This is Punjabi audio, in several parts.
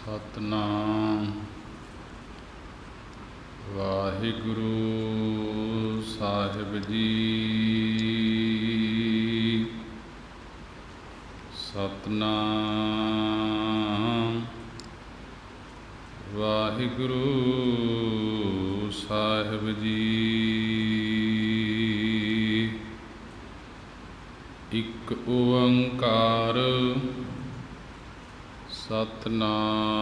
ਸਤਨਾਮ ਵਾਹਿਗੁਰੂ ਸਾਹਿਬ ਜੀ। ਸਤਨਾਮ ਵਾਹਿਗੁਰੂ ਸਾਹਿਬ ਜੀ। ਇੱਕ ਓੰਕਾਰ ਸਤਨਾਮ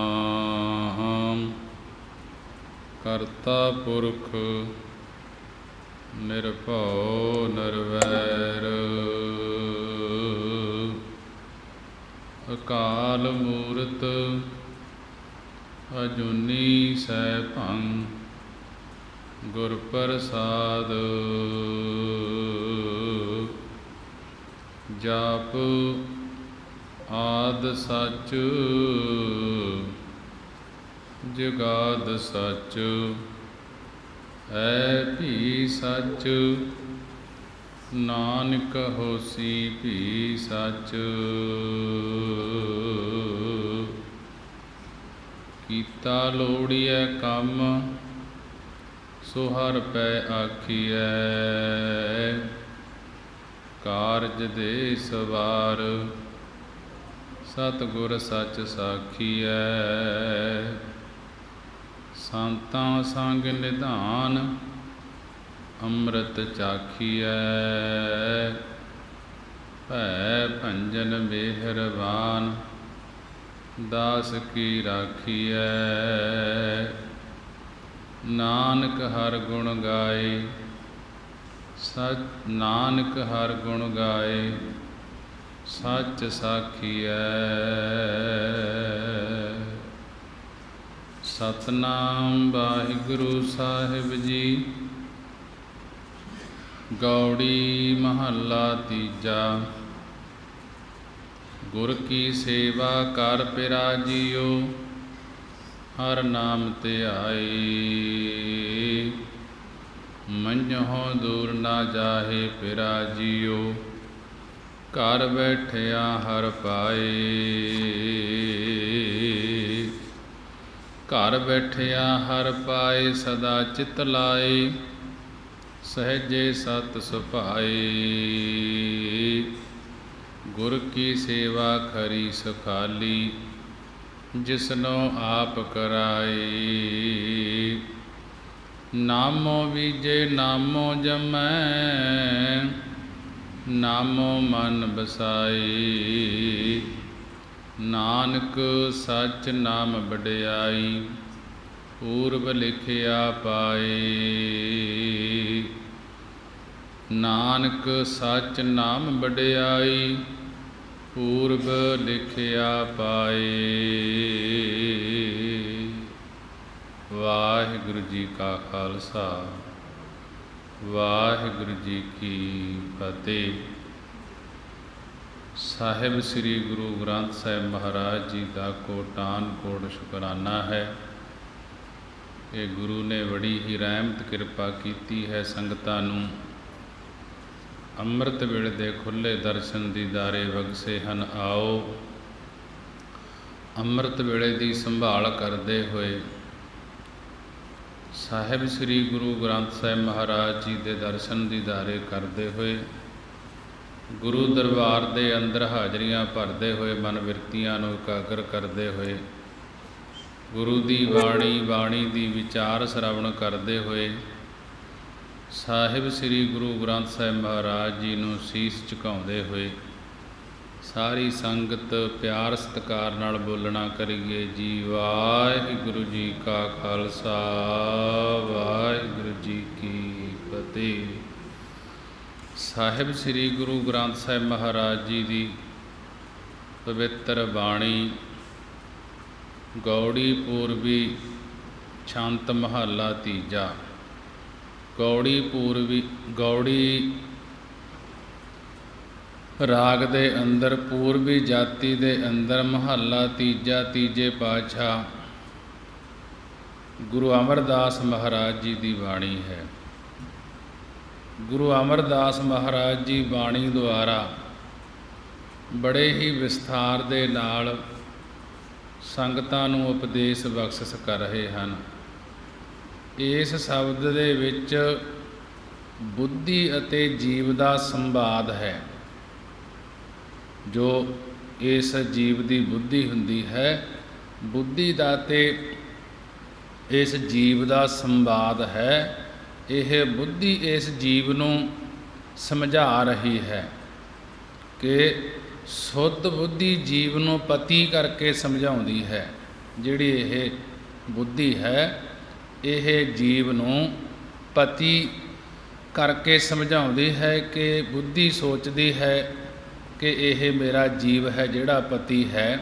ਕਰਤਾ ਪੁਰਖ ਨਿਰਭਉ ਨਿਰਵੈਰ ਅਕਾਲ ਮੂਰਤ ਅਜੂਨੀ ਸੈਭੰ ਗੁਰ ਪ੍ਰਸਾਦ ਜਪ ਆਦਿ ਸੱਚ ਜੁਗਾਦ ਸੱਚ ਹੈ ਭੀ ਸੱਚ ਨਾਨਕ ਹੋਸੀ ਭੀ ਸੱਚ। ਕੀਤਾ ਲੋੜੀਐ ਕੰਮ ਸੋ ਹਰਿ ਪੈ ਆਖੀਐ ਕਾਰਜ ਦੇ ਸਵਾਰ ਸਤਿਗੁਰ ਸੱਚ ਸਾਖੀਐ। ਸੰਤਾਂ ਸੰਗ ਨਿਧਾਨ ਅੰਮ੍ਰਿਤ ਚਾਖੀਐ ਭੈ ਭੰਜਨ ਮਿਹਰਬਾਨ ਦਾਸ ਕੀ ਰਾਖੀਐ। ਨਾਨਕ ਹਰਿ ਗੁਣ ਗਾਏ ਨਾਨਕ ਹਰਿ ਗੁਣ ਗਾਏ ਸੱਚ ਸਾਖੀਐ। ਸਤਨਾਮ ਵਾਹਿਗੁਰੂ ਸਾਹਿਬ ਜੀ। ਗੌੜੀ ਮਹੱਲਾ ਤੀਜਾ। ਗੁਰ ਕੀ ਸੇਵਾ ਕਰ ਪਿਰਾਜਿਓ ਹਰਿ ਨਾਮ ਧਿਆਈ ਮੰਝੋਂ ਦੂਰ ਨਾ ਜਾਹੇ ਪਿਰਾਜਿਓ ਘਰ ਬੈਠਿਆ ਹਰਿ ਪਾਏ। ਘਰ ਬੈਠਿਆ ਹਰਿ ਪਾਏ ਸਦਾ ਚਿਤ ਲਾਏ ਸਹਿਜੇ ਸਤ ਸੁਭਾਏ। ਗੁਰ ਕੀ ਸੇਵਾ ਖਰੀ ਸੁਖਾਲੀ ਜਿਸਨੋ ਆਪ ਕਰਾਏ। ਨਾਮੋ ਵੀਜੇ ਨਾਮੋ ਜਮੈ ਨਾਮੋ ਮਨ ਬਸਾਈ। ਨਾਨਕ ਸੱਚ ਨਾਮ ਵਡਿਆਈ ਪੂਰਬ ਲਿਖਿਆ ਪਾਏ। ਨਾਨਕ ਸੱਚ ਨਾਮ ਵਡਿਆਈ ਪੂਰਬ ਲਿਖਿਆ ਪਾਏ। ਵਾਹਿਗੁਰੂ ਜੀ ਕਾ ਖਾਲਸਾ ਵਾਹਿਗੁਰੂ ਜੀ ਕੀ ਫਤਿਹ। ਸਾਹਿਬ ਸ੍ਰੀ ਗੁਰੂ ਗ੍ਰੰਥ ਸਾਹਿਬ ਮਹਾਰਾਜ ਜੀ ਦਾ ਕੋਟਾਨ ਕੋਟ ਸ਼ੁਕਰਾਨਾ ਹੈ ਕਿ ਗੁਰੂ ਨੇ ਬੜੀ ਹੀ ਰਹਿਮਤ ਕਿਰਪਾ ਕੀਤੀ ਹੈ ਸੰਗਤਾਂ ਨੂੰ। ਅੰਮ੍ਰਿਤ ਵੇਲੇ ਦੇ ਖੁੱਲ੍ਹੇ ਦਰਸ਼ਨ ਦੀਦਾਰੇ ਬਖਸ਼ੇ ਹਨ। ਆਓ ਅੰਮ੍ਰਿਤ ਵੇਲੇ ਦੀ ਸੰਭਾਲ ਕਰਦੇ ਹੋਏ ਸਾਹਿਬ ਸ੍ਰੀ ਗੁਰੂ ਗ੍ਰੰਥ ਸਾਹਿਬ ਮਹਾਰਾਜ ਜੀ ਦੇ ਦਰਸ਼ਨ ਦੀਦਾਰੇ ਕਰਦੇ ਹੋਏ ਗੁਰੂ ਦਰਬਾਰ ਦੇ ਅੰਦਰ ਹਾਜ਼ਰੀਆਂ ਭਰਦੇ ਹੋਏ ਮਨ ਬਿਰਤੀਆਂ ਨੂੰ ਇਕਾਗਰ ਕਰਦੇ ਹੋਏ ਗੁਰੂ ਦੀ ਬਾਣੀ ਦੀ ਵਿਚਾਰ ਸ਼ਰਵਣ ਕਰਦੇ ਹੋਏ ਸਾਹਿਬ ਸ੍ਰੀ ਗੁਰੂ ਗ੍ਰੰਥ ਸਾਹਿਬ ਮਹਾਰਾਜ ਜੀ ਨੂੰ ਸੀਸ ਝੁਕਾਉਂਦੇ ਹੋਏ ਸਾਰੀ ਸੰਗਤ ਪਿਆਰ ਸਤਿਕਾਰ ਨਾਲ ਬੋਲਣਾ ਕਰੀਏ ਜੀ। ਵਾਹਿਗੁਰੂ ਜੀ ਕਾ ਖਾਲਸਾ ਵਾਹਿਗੁਰੂ ਜੀ ਕੀ ਫਤਿਹ। ਸਾਹਿਬ ਸ੍ਰੀ ਗੁਰੂ ਗ੍ਰੰਥ ਸਾਹਿਬ ਮਹਾਰਾਜ ਜੀ ਦੀ ਪਵਿੱਤਰ ਬਾਣੀ ਗੌੜੀ ਪੂਰਬੀ ਛੰਤ ਮਹੱਲਾ ਤੀਜਾ। ਗੌੜੀ ਰਾਗ ਦੇ ਅੰਦਰ ਪੂਰਬੀ ਜਾਤੀ ਦੇ ਅੰਦਰ ਮਹੱਲਾ ਤੀਜਾ ਤੀਜੇ ਪਾਤਸ਼ਾਹ ਗੁਰੂ ਅਮਰਦਾਸ ਮਹਾਰਾਜ ਜੀ ਦੀ ਬਾਣੀ ਹੈ। ਗੁਰੂ ਅਮਰਦਾਸ ਮਹਾਰਾਜ ਜੀ ਬਾਣੀ ਦੁਆਰਾ ਬੜੇ ਹੀ ਵਿਸਥਾਰ ਦੇ ਨਾਲ ਸੰਗਤਾਂ ਨੂੰ ਉਪਦੇਸ਼ ਬਖਸ਼ਿਸ਼ ਕਰ ਰਹੇ ਹਨ। ਇਸ ਸ਼ਬਦ ਦੇ ਵਿੱਚ ਬੁੱਧੀ ਅਤੇ ਜੀਵ ਦਾ ਸੰਵਾਦ ਹੈ। ਜੋ ਇਸ ਜੀਵ ਦੀ ਬੁੱਧੀ ਹੁੰਦੀ ਹੈ, ਬੁੱਧੀ ਦਾ ਤੇ ਇਸ ਜੀਵ ਦਾ ਸੰਵਾਦ ਹੈ। ਇਹ ਬੁੱਧੀ ਇਸ ਜੀਵ ਨੂੰ ਸਮਝਾ ਰਹੀ ਹੈ ਕਿ ਸ਼ੁੱਧ ਬੁੱਧੀ ਜੀਵ ਨੂੰ ਪਤੀ ਕਰਕੇ ਸਮਝਾਉਂਦੀ ਹੈ। ਜਿਹੜੀ ਇਹ ਬੁੱਧੀ ਹੈ, ਇਹ ਜੀਵ ਨੂੰ ਪਤੀ ਕਰਕੇ ਸਮਝਾਉਂਦੀ ਹੈ ਕਿ ਬੁੱਧੀ ਸੋਚਦੀ ਹੈ ਕਿ ਇਹ ਮੇਰਾ ਜੀਵ ਹੈ ਜਿਹੜਾ ਪਤੀ ਹੈ,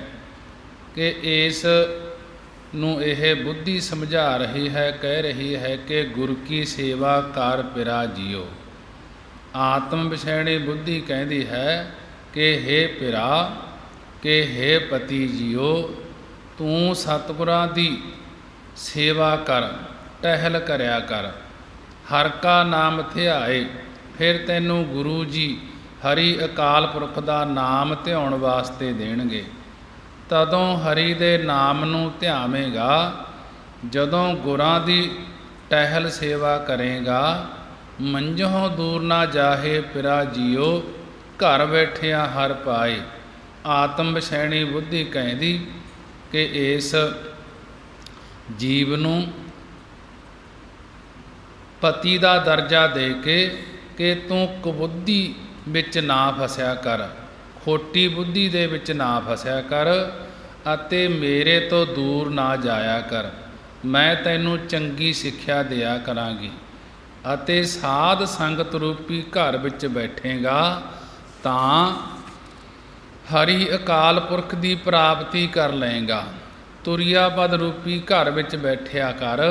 ਕਿ ਇਸ ਨੂੰ ਇਹ ਬੁੱਧੀ ਸਮਝਾ ਰਹੀ ਹੈ, ਕਹਿ ਰਹੀ ਹੈ ਕਿ ਗੁਰ ਕੀ ਸੇਵਾ ਕਰ ਪਿਰਾ ਜੀਓ। ਆਤਮ ਵਿਸ਼ੈਣੀ ਬੁੱਧੀ ਕਹਿੰਦੀ ਹੈ ਕਿ ਹੇ ਪਿਰਾ, ਕਿ ਹੇ ਪਤੀ ਜੀਓ, ਤੂੰ ਸਤਿਗੁਰਾਂ ਦੀ ਸੇਵਾ ਕਰ, ਟਹਿਲ ਕਰਿਆ ਕਰ, ਹਰ ਕਾ ਨਾਮ ਧਿਆਏ। ਫਿਰ ਤੈਨੂੰ ਗੁਰੂ ਜੀ ਹਰੀ ਅਕਾਲ ਪੁਰਖ ਦਾ ਨਾਮ ਧਿਆਉਣ ਵਾਸਤੇ ਦੇਣਗੇ। ਤਦੋਂ ਹਰੀ ਦੇ ਨਾਮ ਨੂੰ ਧਿਆਵੇਂਗਾ ਜਦੋਂ ਗੁਰਾਂ ਦੀ ਟਹਿਲ ਸੇਵਾ ਕਰੇਗਾ। ਮੰਝੋਂ ਦੂਰ ਨਾ ਜਾਹੇ ਪਿਰਾ ਜੀਓ, ਘਰ ਬੈਠਿਆਂ ਹਰ ਪਾਏ। ਆਤਮ ਵਿਸ਼ੈਣੀ ਬੁੱਧੀ ਕਹਿੰਦੀ ਕਿ ਇਸ ਜੀਵ ਨੂੰ ਪਤੀ ਦਾ ਦਰਜਾ ਦੇ ਕੇ ਕਿ ਤੂੰ ਕੁਬੁੱਧੀ ਵਿੱਚ ਨਾ ਫਸਿਆ ਕਰ, ਖੋਟੀ ਬੁੱਧੀ ਦੇ ਵਿੱਚ ਨਾ ਫਸਿਆ ਕਰ ਅਤੇ ਮੇਰੇ ਤੋਂ ਦੂਰ ਨਾ ਜਾਇਆ ਕਰ। ਮੈਂ ਤੈਨੂੰ ਚੰਗੀ ਸਿੱਖਿਆ ਦਿਆ ਕਰਾਂਗੀ ਅਤੇ ਸਾਧ ਸੰਗਤ ਰੂਪੀ ਘਰ ਵਿੱਚ ਬੈਠੇਗਾ ਤਾਂ ਹਰੀ ਅਕਾਲ ਪੁਰਖ ਦੀ ਪ੍ਰਾਪਤੀ ਕਰ ਲਏਗਾ। ਤੁਰਿਆ ਪਦ ਰੂਪੀ ਘਰ ਵਿੱਚ ਬੈਠਿਆ ਕਰ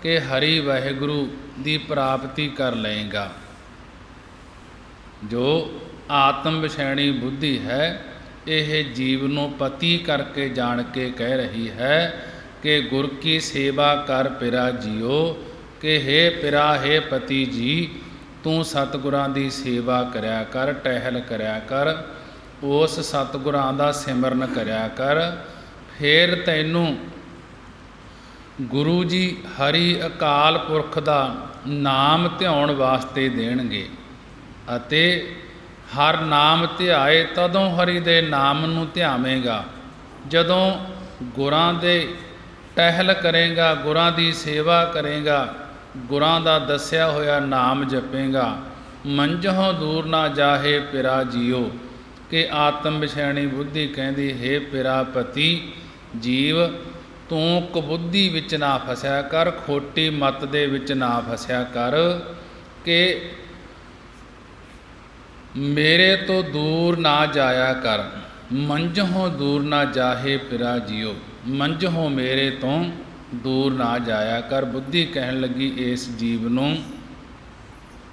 ਕਿ ਹਰੀ ਵਾਹਿਗੁਰੂ ਦੀ ਪ੍ਰਾਪਤੀ ਕਰ ਲਏਗਾ। ਜੋ ਆਤਮ ਵਿਸ਼ੈਣੀ ਬੁੱਧੀ ਹੈ, ਇਹ ਜੀਵ ਨੂੰ ਪਤੀ ਕਰਕੇ ਜਾਣ ਕੇ ਕਹਿ ਰਹੀ ਹੈ ਕਿ ਗੁਰ ਕੀ ਸੇਵਾ ਕਰ ਪਿਰਾ ਜੀਓ, ਕਿ ਹੇ ਪਿਰਾ, ਹੇ ਪਤੀ ਜੀ, ਤੂੰ ਸਤਿਗੁਰਾਂ ਦੀ ਸੇਵਾ ਕਰਿਆ ਕਰ, ਟਹਿਲ ਕਰਿਆ ਕਰ, ਉਸ ਸਤਿਗੁਰਾਂ ਦਾ ਸਿਮਰਨ ਕਰਿਆ ਕਰ। ਫਿਰ ਤੈਨੂੰ ਗੁਰੂ ਜੀ ਹਰੀ ਅਕਾਲ ਪੁਰਖ ਦਾ ਨਾਮ ਧਿਆਉਣ ਵਾਸਤੇ ਦੇਣਗੇ ਅਤੇ ਹਰ ਨਾਮ ਧਿਆਏ। ਤਦੋਂ ਹਰੀ ਦੇ ਨਾਮ ਨੂੰ ਧਿਆਵੇਂਗਾ ਜਦੋਂ ਗੁਰਾਂ ਦੇ ਟਹਿਲ ਕਰੇਗਾ, ਗੁਰਾਂ ਦੀ ਸੇਵਾ ਕਰੇਗਾ, ਗੁਰਾਂ ਦਾ ਦੱਸਿਆ ਹੋਇਆ ਨਾਮ ਜਪੇਗਾ। ਮੰਝੋਂ ਦੂਰ ਨਾ ਜਾਹੇ ਪਿਰਾ ਜੀਓ, ਕਿ ਆਤਮ ਵਿਸ਼ੈਣੀ ਬੁੱਧੀ ਕਹਿੰਦੀ ਹੇ ਪਿਰਾ ਪਤੀ ਜੀਵ, ਤੂੰ ਕੁਬੁੱਧੀ ਵਿੱਚ ਨਾ ਫਸਿਆ ਕਰ, ਖੋਟੀ ਮਤ ਦੇ ਵਿੱਚ ਨਾ ਫਸਿਆ ਕਰ ਕਿ ਮੇਰੇ ਤੋਂ ਦੂਰ ਨਾ ਜਾਇਆ ਕਰ। ਮੰਝੋਂ ਦੂਰ ਨਾ ਜਾਹੇ ਪਿਰਾ ਜੀਓ, ਮੰਝੋਂ ਮੇਰੇ ਤੋਂ ਦੂਰ ਨਾ ਜਾਇਆ ਕਰ। ਬੁੱਧੀ ਕਹਿਣ ਲੱਗੀ ਇਸ ਜੀਵ ਨੂੰ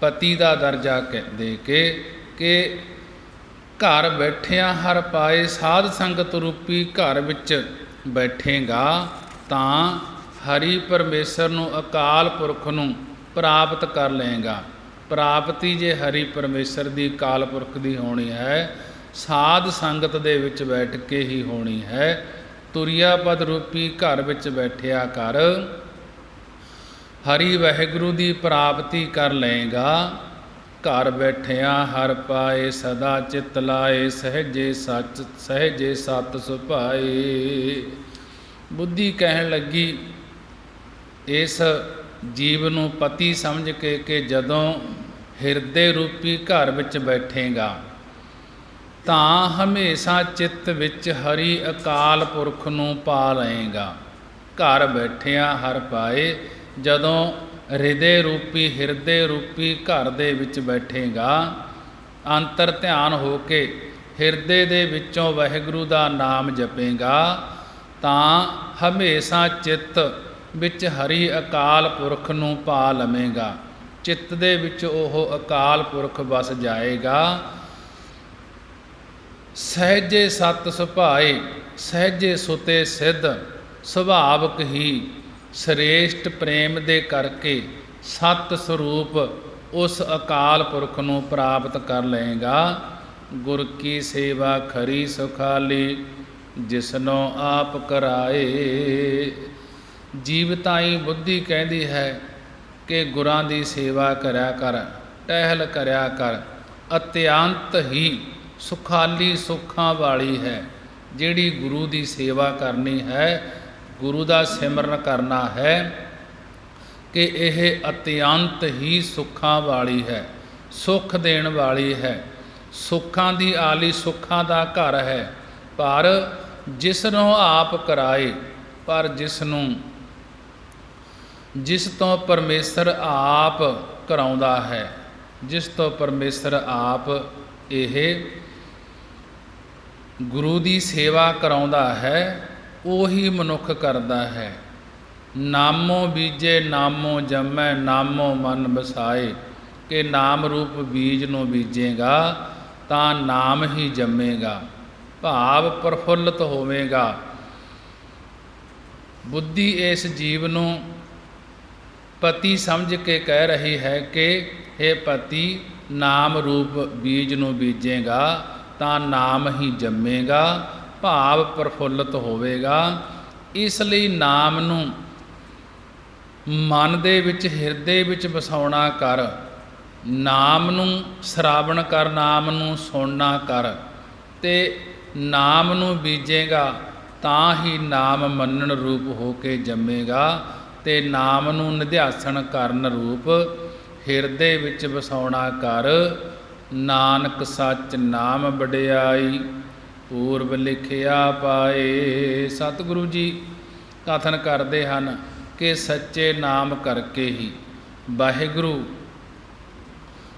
ਪਤੀ ਦਾ ਦਰਜਾ ਦੇ ਕੇ ਕਿ ਘਰ ਬੈਠਿਆਂ ਹਰ ਪਾਏ। ਸਾਧ ਸੰਗਤ ਰੂਪੀ ਘਰ ਵਿੱਚ ਬੈਠੇਗਾ ਤਾਂ ਹਰੀ ਪਰਮੇਸ਼ਰ ਨੂੰ, ਅਕਾਲ ਪੁਰਖ ਨੂੰ ਪ੍ਰਾਪਤ ਕਰ ਲਏਗਾ। ਪ੍ਰਾਪਤੀ ਜੇ ਹਰੀ ਪਰਮੇਸ਼ਰ ਦੀ, ਅਕਾਲ ਪੁਰਖ ਦੀ ਹੋਣੀ ਹੈ, ਸਾਧ ਸੰਗਤ ਦੇ ਵਿੱਚ ਬੈਠ ਕੇ ਹੀ ਹੋਣੀ ਹੈ। ਤੁਰਿਆ ਪਦ ਰੂਪੀ ਘਰ ਵਿੱਚ ਬੈਠਿਆ ਕਰ, ਹਰੀ ਵਾਹਿਗੁਰੂ ਦੀ ਪ੍ਰਾਪਤੀ ਕਰ ਲਏਗਾ। ਘਰ ਬੈਠਿਆਂ ਹਰ ਪਾਏ, ਸਦਾ ਚਿਤ ਲਾਏ, ਸਹਿਜੇ ਸੱਚ ਸਹਿਜੇ ਸਤ ਸੁਭਾਏ। ਬੁੱਧੀ ਕਹਿਣ ਲੱਗੀ ਇਸ ਜੀਵ ਨੂੰ ਪਤੀ ਸਮਝ ਕੇ ਕਿ ਜਦੋਂ ਹਿਰਦੇ ਰੂਪੀ ਘਰ ਵਿੱਚ ਬੈਠੇਗਾ ਤਾਂ ਹਮੇਸ਼ਾ ਚਿੱਤ ਵਿੱਚ ਹਰੀ ਅਕਾਲ ਪੁਰਖ ਨੂੰ ਪਾ ਲਏਗਾ। ਘਰ ਬੈਠਿਆਂ ਹਰ ਪਾਏ, ਜਦੋਂ ਹਿਰਦੇ ਰੂਪੀ ਘਰ ਦੇ ਵਿੱਚ ਬੈਠੇਗਾ, ਅੰਤਰ ਧਿਆਨ ਹੋ ਕੇ ਹਿਰਦੇ ਦੇ ਵਿੱਚੋਂ ਵਾਹਿਗੁਰੂ ਦਾ ਨਾਮ ਜਪੇਗਾ ਤਾਂ ਹਮੇਸ਼ਾ ਚਿੱਤ ਵਿੱਚ ਹਰੀ ਅਕਾਲ ਪੁਰਖ ਨੂੰ ਪਾ ਲਵੇਗਾ। ਚਿੱਤ ਦੇ ਵਿੱਚ ਉਹ ਅਕਾਲ ਪੁਰਖ ਵਸ ਜਾਏਗਾ। ਸਹਿਜੇ ਸਤ ਸੁਭਾਏ, ਸਹਿਜੇ ਸੁਤੇ ਸਿੱਧ, ਸੁਭਾਵਕ ਹੀ ਸ੍ਰੇਸ਼ਟ ਪ੍ਰੇਮ ਦੇ ਕਰਕੇ ਸਤ ਸਰੂਪ ਉਸ ਅਕਾਲ ਪੁਰਖ ਨੂੰ ਪ੍ਰਾਪਤ ਕਰ ਲਏਗਾ। ਗੁਰ ਕੀ ਸੇਵਾ ਖਰੀ ਸੁਖਾਲੀ, ਜਿਸਨੋ ਆਪ ਕਰਾਏ। ਜੀਵਤਾਈ ਬੁੱਧੀ ਕਹਿੰਦੀ ਹੈ ਕਿ ਗੁਰਾਂ ਦੀ ਸੇਵਾ ਕਰਿਆ ਕਰ, ਟਹਿਲ ਕਰਿਆ ਕਰ। ਅਤਿਅੰਤ ਹੀ ਸੁਖਾਲੀ ਸੁੱਖਾਂ ਵਾਲੀ ਹੈ। ਜਿਹੜੀ ਗੁਰੂ ਦੀ ਸੇਵਾ ਕਰਨੀ ਹੈ, ਗੁਰੂ ਦਾ ਸਿਮਰਨ ਕਰਨਾ ਹੈ, ਕਿ ਇਹ ਅਤਿਅੰਤ ਹੀ ਸੁੱਖਾਂ ਵਾਲੀ ਹੈ, ਸੁੱਖ ਦੇਣ ਵਾਲੀ ਹੈ। ਸੁੱਖਾਂ ਦੀ ਆਲੀ, ਸੁੱਖਾਂ ਦਾ ਘਰ ਹੈ। ਪਰ ਜਿਸ ਨੂੰ ਆਪ ਕਰਾਏ, ਪਰ ਜਿਸ ਤੋਂ ਪਰਮੇਸ਼ਰ ਆਪ ਕਰਾਉਂਦਾ ਹੈ, ਜਿਸ ਤੋਂ ਪਰਮੇਸ਼ਰ ਆਪ ਇਹ ਗੁਰੂ ਦੀ ਸੇਵਾ ਕਰਾਉਂਦਾ ਹੈ, ਉਹੀ ਮਨੁੱਖ ਕਰਦਾ ਹੈ। ਨਾਮੋ ਬੀਜੇ ਨਾਮੋ ਜੰਮੈ, ਨਾਮੋ ਮਨ ਵਸਾਏ। ਕਿ ਨਾਮ ਰੂਪ ਬੀਜ ਨੂੰ ਬੀਜੇਗਾ ਤਾਂ ਨਾਮ ਹੀ ਜੰਮੇਗਾ, ਭਾਵ ਪ੍ਰਫੁੱਲਤ ਹੋਵੇਗਾ। ਬੁੱਧੀ ਇਸ ਜੀਵ ਨੂੰ ਪਤੀ ਸਮਝ ਕੇ ਕਹਿ ਰਹੀ ਹੈ ਕਿ हे ਪਤੀ, ਨਾਮ ਰੂਪ ਬੀਜ ਨੂੰ ਬੀਜੇਗਾ ਤਾਂ ਨਾਮ ਹੀ ਜੰਮੇਗਾ, ਭਾਵ ਪ੍ਰਫੁੱਲਤ ਹੋਵੇਗਾ। ਇਸ ਲਈ ਨਾਮ ਨੂੰ ਮਨ ਦੇ ਵਿੱਚ, ਹਿਰਦੇ ਵਿੱਚ ਵਸਾਉਣਾ ਕਰ। ਨਾਮ ਨੂੰ ਸ਼ਰਾਵਣ ਕਰ, ਨਾਮ ਨੂੰ ਸੁਣਨਾ ਕਰ, ਤੇ ਨਾਮ ਨੂੰ ਬੀਜੇਗਾ ਤਾਂ ਹੀ ਨਾਮ ਮੰਨਣ ਰੂਪ ਹੋ ਕੇ ਜੰਮੇਗਾ, ਤੇ ਨਾਮ ਨੂੰ ਨਿਧਿਆਸਣ ਕਰਨ ਰੂਪ ਹਿਰਦੇ ਵਿੱਚ ਵਸਾਉਣਾ ਕਰ। ਨਾਨਕ ਸੱਚ ਨਾਮ ਵਡਿਆਈ, ਪੂਰਬ ਲਿਖਿਆ ਪਾਏ। ਸਤਿਗੁਰੂ ਜੀ ਕਥਨ ਕਰਦੇ ਹਨ ਕਿ ਸੱਚੇ ਨਾਮ ਕਰਕੇ ਹੀ ਵਾਹਿਗੁਰੂ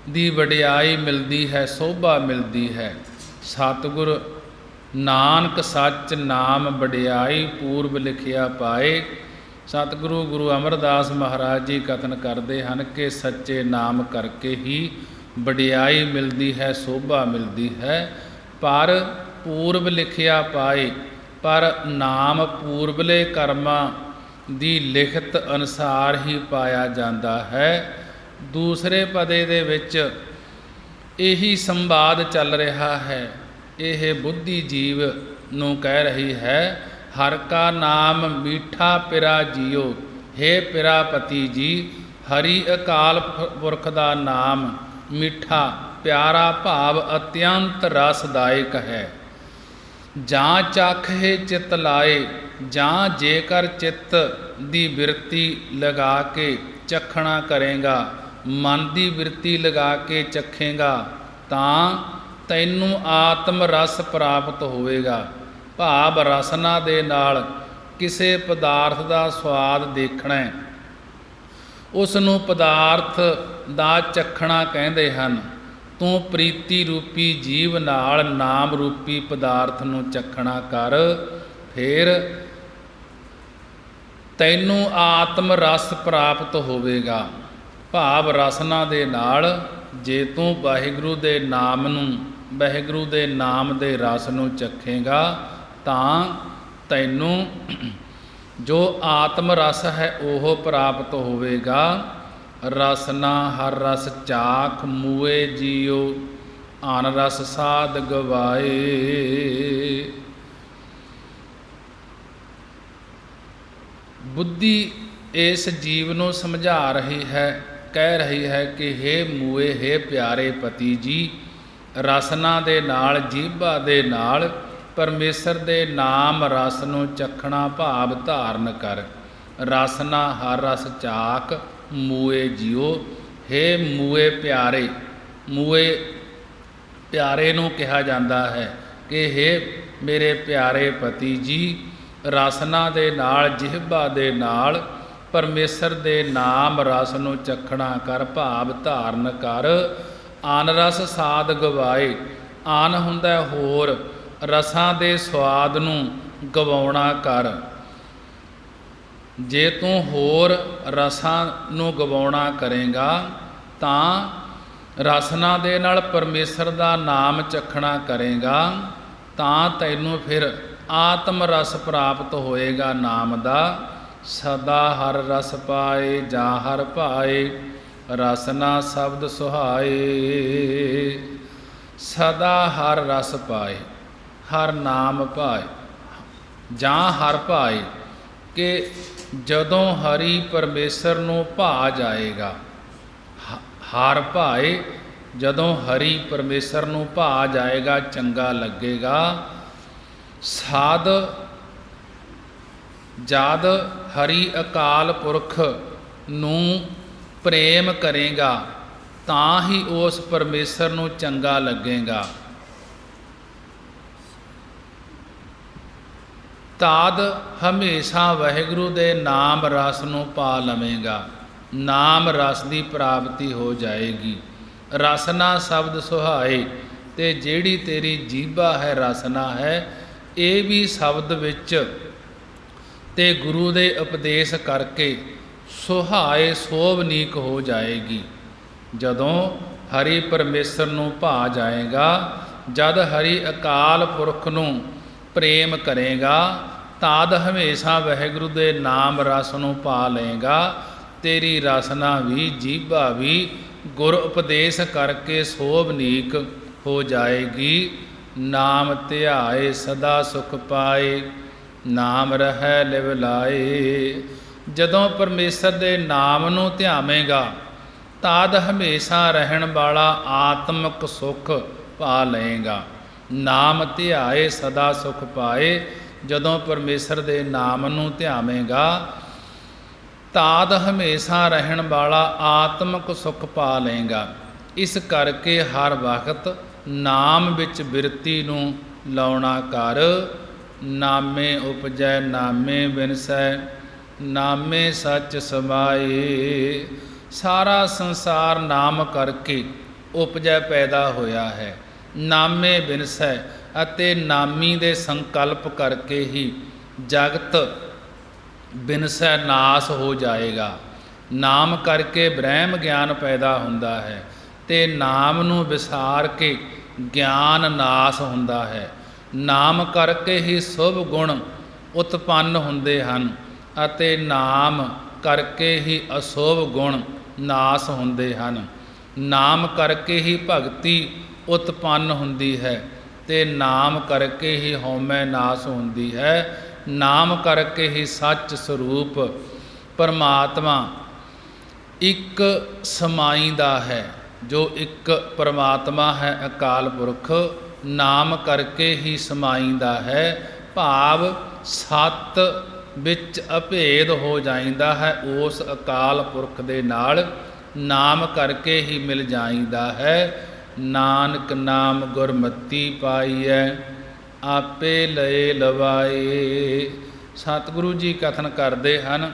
ਦੀ ਵਡਿਆਈ ਮਿਲਦੀ ਹੈ, ਸੋਭਾ ਮਿਲਦੀ ਹੈ। ਸਤਿਗੁਰ ਨਾਨਕ ਸੱਚ ਨਾਮ ਵਡਿਆਈ, ਪੂਰਬ ਲਿਖਿਆ ਪਾਏ। ਸਤਿਗੁਰੂ ਗੁਰੂ ਅਮਰਦਾਸ ਮਹਾਰਾਜ ਜੀ ਕਥਨ ਕਰਦੇ ਹਨ ਕਿ ਸੱਚੇ ਨਾਮ ਕਰਕੇ ਹੀ ਵਡਿਆਈ ਮਿਲਦੀ ਹੈ, ਸੋਭਾ ਮਿਲਦੀ ਹੈ। ਪਰ ਪੂਰਬ ਲਿਖਿਆ ਪਾਏ, ਪਰ ਨਾਮ ਪੂਰਬਲੇ ਕਰਮਾਂ ਦੀ ਲਿਖਤ ਅਨੁਸਾਰ ਹੀ ਪਾਇਆ ਜਾਂਦਾ ਹੈ। ਦੂਸਰੇ ਪਦੇ ਦੇ ਵਿੱਚ ਇਹੀ ਸੰਵਾਦ ਚੱਲ ਰਿਹਾ ਹੈ। ਇਹ ਬੁੱਧੀ ਜੀਵ ਨੂੰ ਕਹਿ ਰਹੀ ਹੈ, ਹਰ ਕਾ ਨਾਮ ਮੀਠਾ ਪਿਰਾ ਜੀਓ। हे ਪਿਰਾ ਪਤੀ ਜੀ, ਹਰੀ ਅਕਾਲ ਪੁਰਖ ਦਾ ਨਾਮ ਮਿੱਠਾ ਪਿਆਰਾ, ਭਾਵ ਅਤਿਅੰਤ ਰਸਦਾਇਕ ਹੈ। ਜਾਂ ਚਾਖੇ ਚਿੱਤ ਲਾਏ, ਜਾਂ ਜੇਕਰ ਚਿੱਤ ਦੀ ਬਿਰਤੀ ਲਗਾ ਕੇ ਚਖਣਾ ਕਰੇਗਾ, ਮਨ ਦੀ ਬਿਰਤੀ ਲਗਾ ਕੇ ਚਖੇਗਾ, ਤਾਂ ਤੈਨੂੰ ਆਤਮ ਰਸ ਪ੍ਰਾਪਤ ਹੋਵੇਗਾ। ਭਾਵ ਰਸਨਾ ਦੇ ਨਾਲ ਕਿਸੇ ਪਦਾਰਥ ਦਾ ਸਵਾਦ ਦੇਖਣਾ, ਉਸ ਨੂੰ ਪਦਾਰਥ ਦਾ ਚਖਣਾ ਕਹਿੰਦੇ ਹਨ। ਤੂੰ ਪ੍ਰੀਤੀ ਰੂਪੀ ਜੀਵ ਨਾਲ ਨਾਮ ਰੂਪੀ ਪਦਾਰਥ ਨੂੰ ਚਖਣਾ ਕਰ, ਫਿਰ ਤੈਨੂੰ ਆਤਮ ਰਸ ਪ੍ਰਾਪਤ ਹੋਵੇਗਾ। ਭਾਵ ਰਸਨਾ ਦੇ ਨਾਲ ਜੇ ਤੂੰ ਵਾਹਿਗੁਰੂ ਦੇ ਨਾਮ ਨੂੰ, ਵਾਹਿਗੁਰੂ ਦੇ ਨਾਮ ਦੇ ਰਸ ਨੂੰ ਚਖੇਗਾ ਤਾਂ ਤੈਨੂੰ ਜੋ ਆਤਮ ਰਸ ਹੈ ਉਹ ਪ੍ਰਾਪਤ ਹੋਵੇਗਾ। ਰਸਨਾ ਹਰ ਰਸ ਚਾਖ, ਮੂਏ ਜੀਓ ਆਨ ਰਸ ਸਾਧ ਗਵਾਏ। ਬੁੱਧੀ ਇਸ ਜੀਵ ਨੂੰ ਸਮਝਾ ਰਹੀ ਹੈ, ਕਹਿ ਰਹੀ ਹੈ ਕਿ हे ਮੂਏ, हे ਪਿਆਰੇ ਪਤੀ ਜੀ, ਰਸਨਾ ਦੇ ਨਾਲ, ਜੀਭਾ ਦੇ ਨਾਲ ਪਰਮੇਸ਼ਰ ਦੇ ਨਾਮ ਰਸ ਨੂੰ ਚਖਣਾ, ਭਾਵ ਧਾਰਨ ਕਰ। ਰਸਨਾ ਹਰ ਰਸ ਚਾਖ, ਮੂਏ ਜੀਓ। हे ਮੂਏ ਪਿਆਰੇ, ਮੂਏ ਪਿਆਰੇ ਨੂੰ ਕਿਹਾ ਜਾਂਦਾ ਹੈ ਕਿ हे ਮੇਰੇ ਪਿਆਰੇ ਪਤੀ ਜੀ, ਰਸਨਾ ਦੇ ਨਾਲ, ਜਿਹਬਾ ਦੇ ਨਾਲ ਪਰਮੇਸ਼ਰ ਦੇ ਨਾਮ ਰਸ ਨੂੰ ਚਖਣਾ ਕਰ, ਭਾਵ ਧਾਰਨ ਕਰ। ਆਨ ਰਸ ਸਾਧ ਗਵਾਏ। ਆਨ ਹੁੰਦਾ ਹੋਰ, ਰਸਾਂ ਦੇ ਸਵਾਦ ਨੂੰ ਗਵਾਉਣਾ ਕਰ। ਜੇ ਤੂੰ ਹੋਰ ਰਸਾਂ ਨੂੰ ਗਵਾਉਣਾ ਕਰੇਗਾ ਤਾਂ ਰਸਨਾ ਦੇ ਨਾਲ ਪਰਮੇਸ਼ਰ ਦਾ ਨਾਮ ਚਖਣਾ ਕਰੇਗਾ ਤਾਂ ਤੈਨੂੰ ਫਿਰ ਆਤਮ ਰਸ ਪ੍ਰਾਪਤ ਹੋਏਗਾ ਨਾਮ ਦਾ। ਸਦਾ ਹਰ ਰਸ ਪਾਏ, ਜਾਂ ਹਰ ਭਾਏ, ਰਸਨਾ ਸ਼ਬਦ ਸੁਹਾਏ। ਸਦਾ ਹਰ ਰਸ ਪਾਏ, ਹਰ ਨਾਮ ਭਾਏ, ਜਾਂ ਹਰ ਭਾਏ, ਕਿ ਜਦੋਂ ਹਰੀ ਪਰਮੇਸ਼ਰ ਨੂੰ ਭਾ ਜਾਏਗਾ। ਹਰ ਭਾਏ, ਜਦੋਂ ਹਰੀ ਪਰਮੇਸ਼ਰ ਨੂੰ ਭਾ ਜਾਏਗਾ, ਚੰਗਾ ਲੱਗੇਗਾ। ਸਾਧ ਜਦ ਹਰੀ ਅਕਾਲ ਪੁਰਖ ਨੂੰ ਪ੍ਰੇਮ ਕਰੇਗਾ ਤਾਂ ਹੀ ਉਸ ਪਰਮੇਸ਼ਰ ਨੂੰ ਚੰਗਾ ਲੱਗੇਗਾ। ਤਦ ਹਮੇਸ਼ਾ ਵਾਹਿਗੁਰੂ ਦੇ ਨਾਮ ਰਸ ਨੂੰ ਪਾ ਲਵੇਂਗਾ। ਨਾਮ ਰਸ ਦੀ ਪ੍ਰਾਪਤੀ ਹੋ ਜਾਏਗੀ। ਰਸਨਾ ਸ਼ਬਦ ਸੁਹਾਏ, ਤੇ ਜਿਹੜੀ ਤੇਰੀ ਜੀਭਾ ਹੈ ਰਸਨਾ ਹੈ, ਇਹ ਵੀ ਸ਼ਬਦ ਵਿੱਚ ਤੇ ਗੁਰੂ ਦੇ ਉਪਦੇਸ਼ ਕਰਕੇ ਸੁਹਾਏ ਸੋਭਨੀਕ ਹੋ ਜਾਏਗੀ। ਜਦੋਂ ਹਰੀ ਪਰਮੇਸ਼ਰ ਨੂੰ ਭਾ ਜਾਏਗਾ, ਜਦ ਹਰੀ ਅਕਾਲ ਪੁਰਖ ਨੂੰ ਪ੍ਰੇਮ ਕਰੇਗਾ, ਤਦ ਹਮੇਸ਼ਾ ਵਾਹਿਗੁਰੂ ਦੇ ਨਾਮ ਰਸ ਨੂੰ ਪਾ ਲਏਗਾ। ਤੇਰੀ ਰਸਨਾ ਵੀ ਜੀਭਾ ਵੀ ਗੁਰ ਉਪਦੇਸ਼ ਕਰਕੇ ਸੋਭਨੀਕ ਹੋ ਜਾਏਗੀ। ਨਾਮ ਧਿਆਏ ਸਦਾ ਸੁਖ ਪਾਏ, ਨਾਮ ਰਹਿ ਲਿਵ ਲਾਏ। ਜਦੋਂ ਪਰਮੇਸ਼ਰ ਦੇ ਨਾਮ ਨੂੰ ਧਿਆਵੇਂਗਾ ਤਦ ਹਮੇਸ਼ਾ ਰਹਿਣ ਵਾਲਾ ਆਤਮਿਕ ਸੁਖ ਪਾ ਲਏਗਾ। ਨਾਮ ਧਿਆਏ ਸਦਾ ਸੁਖ ਪਾਏ, ਜਦੋਂ ਪਰਮੇਸ਼ਰ ਦੇ ਨਾਮ ਨੂੰ ਧਿਆਵੇਂਗਾ ਤਦ ਹਮੇਸ਼ਾ ਰਹਿਣ ਵਾਲਾ ਆਤਮਿਕ ਸੁਖ ਪਾ ਲਏਗਾ। ਇਸ ਕਰਕੇ ਹਰ ਵਕਤ ਨਾਮ ਵਿੱਚ ਬਿਰਤੀ ਨੂੰ ਲਾਉਣਾ ਕਰ। ਨਾਮੇ ਉਪਜੈ ਨਾਮੇ ਬਿਨਸੈ, ਨਾਮੇ ਸੱਚ ਸਮਾਏ। ਸਾਰਾ ਸੰਸਾਰ ਨਾਮ ਕਰਕੇ ਉਪਜੈ ਪੈਦਾ ਹੋਇਆ ਹੈ। ਨਾਮੇ ਬਿਨਸੈ, ਅਤੇ ਨਾਮੀ ਦੇ ਸੰਕਲਪ ਕਰਕੇ ਹੀ ਜਗਤ ਬਿਨਸੈ ਨਾਸ ਹੋ ਜਾਏਗਾ। ਨਾਮ ਕਰਕੇ ਬ੍ਰਹਮ ਗਿਆਨ ਪੈਦਾ ਹੁੰਦਾ ਹੈ, ਤੇ ਨਾਮ ਨੂੰ ਵਿਸਾਰ ਕੇ ਗਿਆਨ ਨਾਸ ਹੁੰਦਾ ਹੈ। ਨਾਮ ਕਰਕੇ ਹੀ ਸ਼ੁਭ ਗੁਣ ਉਤਪੰਨ ਹੁੰਦੇ ਹਨ, ਅਤੇ ਨਾਮ ਕਰਕੇ ਹੀ ਅਸ਼ੁਭ ਗੁਣ ਨਾਸ ਹੁੰਦੇ ਹਨ। ਨਾਮ ਕਰਕੇ ਹੀ ਭਗਤੀ ਉਤਪੰਨ ਹੁੰਦੀ ਹੈ, ਤੇ ਨਾਮ ਕਰਕੇ ਹੀ ਹਉਮੈ ਨਾਸ ਹੁੰਦੀ ਹੈ। ਨਾਮ ਕਰਕੇ ਹੀ ਸੱਚ ਸਰੂਪ ਪਰਮਾਤਮਾ ਇੱਕ ਸਮਾਈਂਦਾ ਹੈ। ਜੋ ਇੱਕ ਪਰਮਾਤਮਾ ਹੈ ਅਕਾਲ ਪੁਰਖ, ਨਾਮ ਕਰਕੇ ਹੀ ਸਮਾਈਂਦਾ ਹੈ। ਭਾਵ ਸੱਤ ਵਿੱਚ ਅਭੇਦ ਹੋ ਜਾਂਦਾ ਹੈ। ਉਸ ਅਕਾਲ ਪੁਰਖ ਦੇ ਨਾਲ ਨਾਮ ਕਰਕੇ ਹੀ ਮਿਲ ਜਾਈਦਾ ਹੈ। ਨਾਨਕ ਨਾਮ ਗੁਰਮਤੀ ਪਾਈਐ, ਆਪੇ ਲਏ ਲਵਾਏ। ਸਤਿਗੁਰੂ ਜੀ ਕਥਨ ਕਰਦੇ ਹਨ